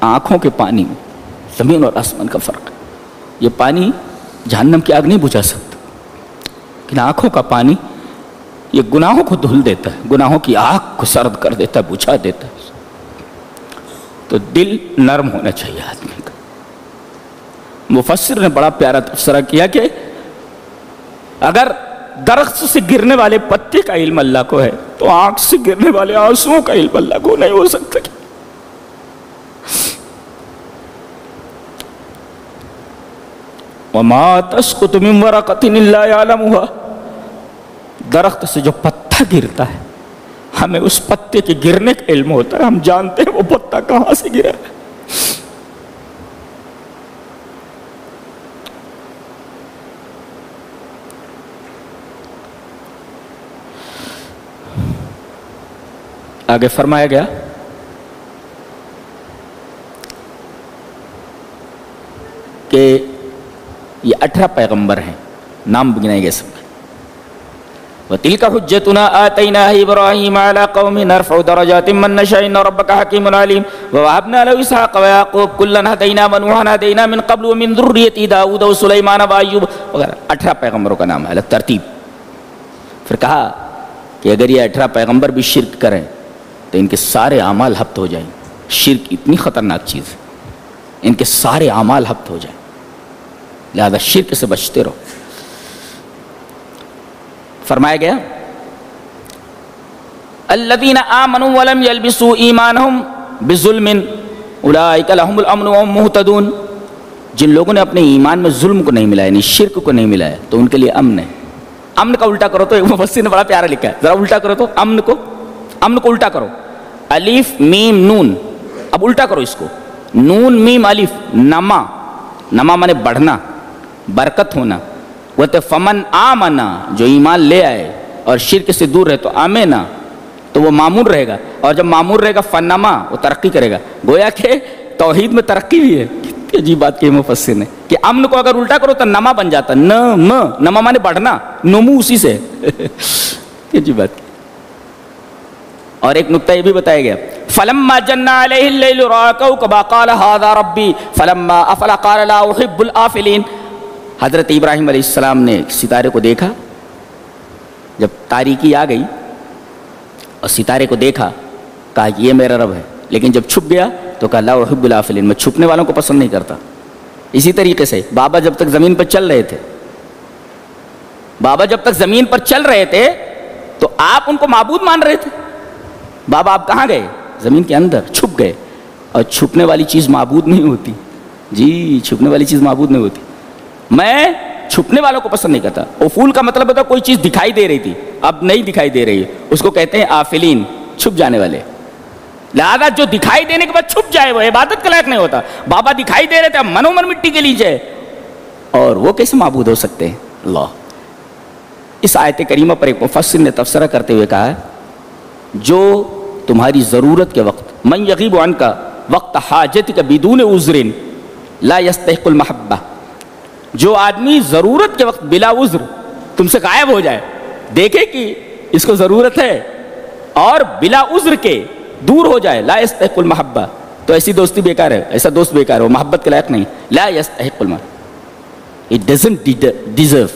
آنکھوں کے پانی میں زمین اور آسمان کا فرق ہے. یہ پانی جہنم کی آگ نہیں بجھا سکتا, لیکن آنکھوں کا پانی یہ گناہوں کو دھل دیتا ہے, گناہوں کی آگ کو سرد کر دیتا ہے, بجھا دیتا ہے. تو دل نرم ہونا چاہیے آدمی کا. مفسر نے بڑا پیارا تفسیرہ کیا کہ اگر درخت سے گرنے والے پتے کا علم اللہ کو ہے تو آنکھ سے گرنے والے آنسوؤں کا علم اللہ کو نہیں ہو سکتا. وَمَا تَسْقُطُ مِن وَرَقَةٍ إِلَّا يَعْلَمُهَا. درخت سے جو پتا گرتا ہے ہمیں اس پتے کے گرنے کا علم ہوتا ہے, ہم جانتے ہیں وہ پتا کہاں سے گرا ہے. آگے فرمایا گیا کہ یہ 18 پیغمبر ہیں, نام گنائے گئے سب کے. وَتِلْكَ حُجَّتُنَا آتَيْنَاهَا إِبْرَاهِيمَ عَلَىٰ قَوْمٍ نَرْفَعُ دَرَجَاتٍ مَّن نَّشَاءُ إِنَّ رَبَّكَ حَكِيمٌ عَلِيمٌ وَوَهَبْنَا لَهُ إِسْحَاقَ وَيَعْقُوبَ كُلًّا هَدَيْنَا وَنُوحًا هَدَيْنَا مِن قَبْلُ وَمِن ذُرِّيَّتِ داؤد وسليمان وأيوب وغیرہ. 18 پیغمبروں کا نام ہے الگ ترتیب. پھر کہا کہ اگر یہ 18 پیغمبر بھی شرک کریں تو ان کے سارے اعمال ہبط ہو جائیں. شرک اتنی خطرناک چیز ہے, ان کے سارے اعمال ہبط ہو جائیں, لہذا شرک سے بچتے رہو. فرمایا گیا الذین آمنوا ولم یلبسوا ایمانہم بظلم اولئک لہم الامن وہم مہتدون. جن لوگوں نے اپنے ایمان میں ظلم کو نہیں ملایا, یعنی شرک کو نہیں ملایا, تو ان کے لیے امن ہے. امن کا الٹا کرو تو ایک مفسر نے بڑا پیارا لکھا ہے, ذرا الٹا کرو تو امن کو الٹا کرو. الف میم نون, اب الٹا کرو اس کو, نون میم الف, نما, نما مانے بڑھنا, برکت ہونا. وہ تو فمن آمنا, جو ایمان لے آئے اور شرک سے دور رہے, تو آمنا تو وہ معمول رہے گا, اور جب معمول رہے گا فنما, وہ ترقی کرے گا. گویا کہ توحید میں ترقی بھی ہے. کتنی عجیب بات کی مفسر نے کہ امن کو اگر الٹا کرو تو نما بن جاتا, نما مانے بڑھنا, نمو اسی سے. عجیب بات کی. اور ایک نقطہ یہ بھی بتایا گیا فلما جن علیہ اللیل رأى کوكبا قال هذا ربی فلما افل قال لا احب الآفلین. حضرت ابراہیم علیہ السلام نے ستارے کو دیکھا, جب تاریکی آ گئی اور ستارے کو دیکھا, کہا یہ میرا رب ہے, لیکن جب چھپ گیا تو کہا لا احب الآفلین, میں چھپنے والوں کو پسند نہیں کرتا. اسی طریقے سے بابا جب تک زمین پر چل رہے تھے, بابا جب تک زمین پر چل رہے تھے تو آپ ان کو معبود مان رہے تھے. بابا آپ کہاں گئے؟ زمین کے اندر چھپ گئے. اور چھپنے والی چیز معبود نہیں ہوتی. جی, چھپنے والی چیز معبود نہیں ہوتی. میں چھپنے والوں کو پسند نہیں کرتا. افول کا مطلب ہوتا ہے کوئی چیز دکھائی دے رہی تھی, اب نہیں دکھائی دے رہی ہے, اس کو کہتے ہیں آفلین, چھپ جانے والے. لہذا جو دکھائی دینے کے بعد چھپ جائے وہ عبادت کا لائق نہیں ہوتا. بابا دکھائی دے رہے تھے, اب منو من مٹی کے لیجئے, اور وہ کیسے معبود ہو سکتے ہیں؟ اللہ. اس آیت کریمہ پر ایک مفسر نے تفسیرہ کرتے ہوئے کہا ہے جو تمہاری ضرورت کے وقت من یغیب عنک وقت حاجتک بدون عذر لا یستحق المحبہ, جو آدمی ضرورت کے وقت بلا عذر تم سے غائب ہو جائے, دیکھے کہ اس کو ضرورت ہے اور بلا عذر کے دور ہو جائے, لا یستحق المحبہ, تو ایسی دوستی بیکار ہے, ایسا دوست بیکار ہے, وہ محبت کے لائق نہیں. لا یستحق المال, اٹ ڈزنٹ ڈیزرو,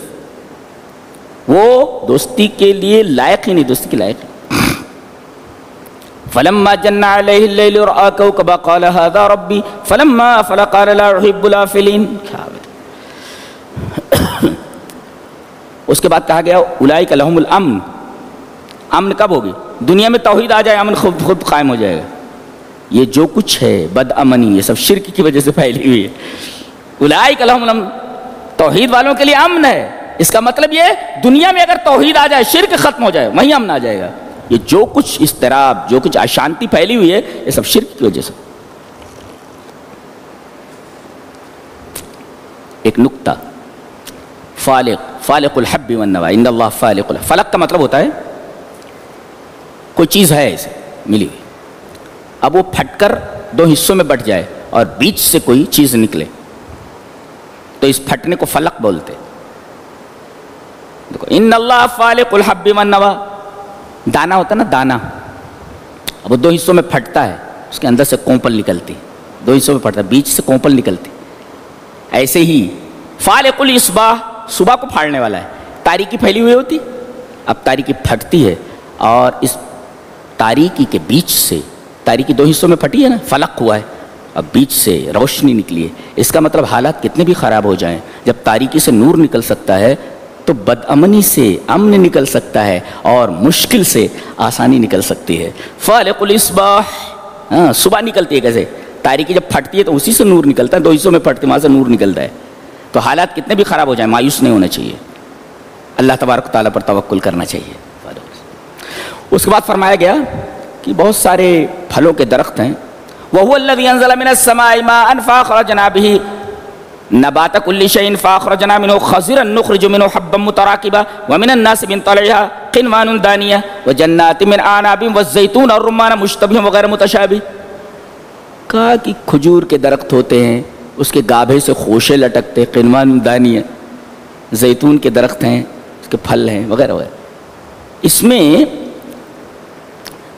وہ دوستی کے لیے لائق ہی نہیں, دوستی کے لائق. فلما جن علیہ اللیل رأى کوكبا قال هذا ربی فلما افل قال لا احب الافلین. اس کے بعد کہا گیا اولئک لهم الامن. امن کب ہوگی؟ دنیا میں توحید آ جائے, امن خود قائم ہو جائے گا. یہ جو کچھ ہے بد امنی, یہ سب شرک کی وجہ سے پھیلی ہوئی ہے. اولئک لهم الامن, توحید والوں کے لیے امن ہے. اس کا مطلب یہ دنیا میں اگر توحید آ جائے, شرک ختم ہو جائے, وہیں امن آ جائے گا. یہ جو کچھ اضطراب, جو کچھ اشانتی پھیلی ہوئی ہے, یہ سب شرک کی وجہ سے. ایک نقطہ, فالق الحب والنوى ان اللہ فالق الحب. فلق کا مطلب ہوتا ہے کوئی چیز ہے اسے ملی ہوئی, اب وہ پھٹ کر دو حصوں میں بٹ جائے اور بیچ سے کوئی چیز نکلے, تو اس پھٹنے کو فلق بولتے. دیکھو ان اللہ فالق الحب والنوى, دانا ہوتا ہے نا دانا, اب وہ دو حصوں میں پھٹتا ہے, اس کے اندر سے کونپل نکلتی, دو حصوں میں پھٹتا ہے, بیچ سے کونپل نکلتی. ایسے ہی فالق الاصباح, صبح کو پھاڑنے والا ہے. تاریکی پھیلی ہوئی ہوتی, اب تاریکی پھٹتی ہے اور اس تاریکی کے بیچ سے, تاریکی دو حصوں میں پھٹی ہے نا, فلق ہوا ہے, اب بیچ سے روشنی نکلی ہے. اس کا مطلب حالات کتنے بھی خراب ہو جائیں, جب تاریکی سے نور نکل سکتا ہے تو بد امنی سے امن نکل سکتا ہے اور مشکل سے آسانی نکل سکتی ہے. فالق الاصباح, ہاں صبح نکلتی ہے کیسے, تاریکی جب پھٹتی ہے تو اسی سے نور نکلتا ہے, دو حصوں میں پھٹتی وہاں سے نور نکلتا ہے. تو حالات کتنے بھی خراب ہو جائیں مایوس نہیں ہونا چاہیے, اللہ تبارک و تعالیٰ پر توکل کرنا چاہیے. اس کے بعد فرمایا گیا کہ بہت سارے پھلوں کے درخت ہیں. وَهُوَ الَّذِي أَنزَلَ مِنَ السَّمَاءِ مَاءً فَأَخْرَجْنَا بِهِ نَبَاتَ كُلِّ شَيْءٍ فَأَخْرَجْنَا مِنْهُ خَضِرًا نُخْرِجُ مِنْهُ حَبًّا مُتَرَاكِبًا وَمِنَ النَّاسِ مِنْ طَلْعِهَا قِنْوَانٌ دَانِيَةٌ وَجَنَّاتٍ مِنْ أَعْنَابٍ وَالزَّيْتُونَ وَالرُّمَّانَ مُشْتَبِهًا وَغَيْرَ مُتَشَابِهٍ. کہا کہ کھجور کے درخت ہوتے ہیں, اس کے گابھے سے خوشے لٹکتے, قنوان دانیہ, زیتون کے درخت ہیں, اس کے پھل ہیں وغیرہ وغیرہ. اس میں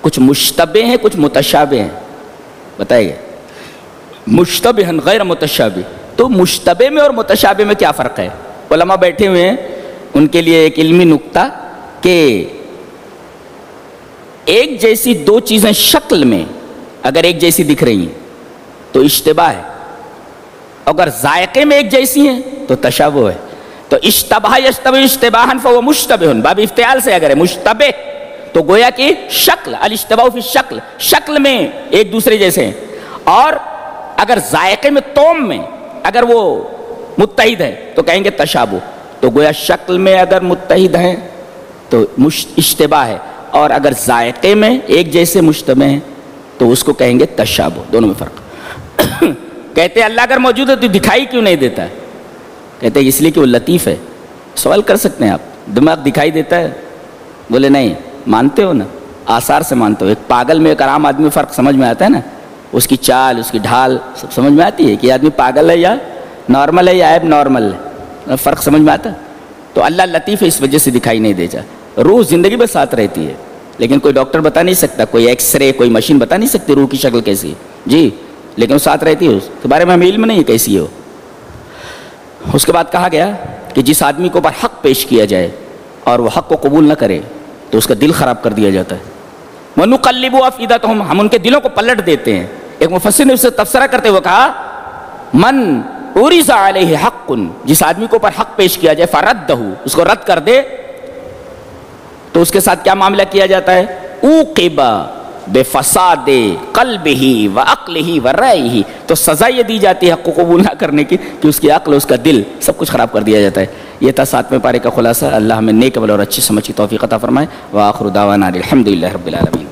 کچھ مشتبہ ہیں, کچھ متشابہ ہیں. بتائیے مشتبہ غیر متشابہ, تو مشتبہ میں اور متشابہ میں کیا فرق ہے؟ علماء بیٹھے ہوئے ہیں, ان کے لیے ایک علمی نکتہ کہ ایک جیسی دو چیزیں شکل میں اگر ایک جیسی دکھ رہی ہیں تو اشتباہ ہے, اگر ذائقے میں ایک جیسی ہیں تو تشابہ ہے. تو اشتبہ یشتبہ اشتباہن فهو مشتبہ, باب افتعال سے اگر ہے مشتبہ تو گویا کہ شکل, الاشتباہ فی الشکل, شکل میں ایک دوسرے جیسے ہیں. اور اگر ذائقے میں توم میں اگر وہ متحد ہے تو کہیں گے تشابہ. تو گویا شکل میں اگر متحد ہیں تو اشتباہ ہے, اور اگر ذائقے میں ایک جیسے مشتبہ ہیں تو اس کو کہیں گے تشابہ. دونوں میں فرق. کہتے ہیں اللہ اگر موجود ہے تو دکھائی کیوں نہیں دیتا ہے؟ کہتے ہیں اس لیے کہ وہ لطیف ہے. سوال کر سکتے ہیں آپ, دماغ دکھائی دیتا ہے؟ بولے نہیں. مانتے ہو نا, آثار سے مانتے ہو. ایک پاگل میں ایک عام آدمی فرق سمجھ میں آتا ہے نا, اس کی چال, اس کی ڈھال سب سمجھ میں آتی ہے کہ یہ آدمی پاگل ہے یا نارمل ہے یا ایب نارمل ہے, فرق سمجھ میں آتا. تو اللہ لطیف ہے, اس وجہ سے دکھائی نہیں دیتا. روح زندگی میں ساتھ رہتی ہے, لیکن کوئی ڈاکٹر بتا نہیں سکتا, کوئی ایکس رے, کوئی مشین بتا نہیں سکتی روح کی شکل کیسی ہے جی, لیکن وہ ساتھ رہتی ہے. اس کے بارے میں ہمیں علم نہیں ہے کیسی ہے وہ. اس کے بعد کہا گیا کہ جس آدمی کو اوپر حق پیش کیا جائے اور وہ حق کو قبول نہ کرے تو اس کا دل خراب کر دیا جاتا ہے. وَنُقَلِّبُ أَفْئِدَتَهُمْ, ہم ان کے دلوں کو پلٹ دیتے ہیں. ایک مفسر نے اس سے تبصرہ کرتے ہوئے کہا من عُرِضَ عَلَيْهِ حَقٌ, جس آدمی کو اوپر حق پیش کیا جائے, فَرَدَّهُ, اس کو رد کر دے, تو اس کے ساتھ کیا معاملہ کیا جاتا ہے؟ عُوقِبَ بِفَسَادِ قَلْبِهِ وَعَقْلِهِ وَرَأْيِهِ, تو سزا یہ دی جاتی ہے حق کو قبول نہ کرنے کی کہ اس کی عقل, اس کا دل سب کچھ خراب کر دیا جاتا ہے. یہ تھا 7ویں پارے کا خلاصہ. اللہ ہمیں نیک عمل اور اچھی سمجھ کی توفیق عطا فرمائے. وآخر دعوانا الحمدللہ رب العالمین.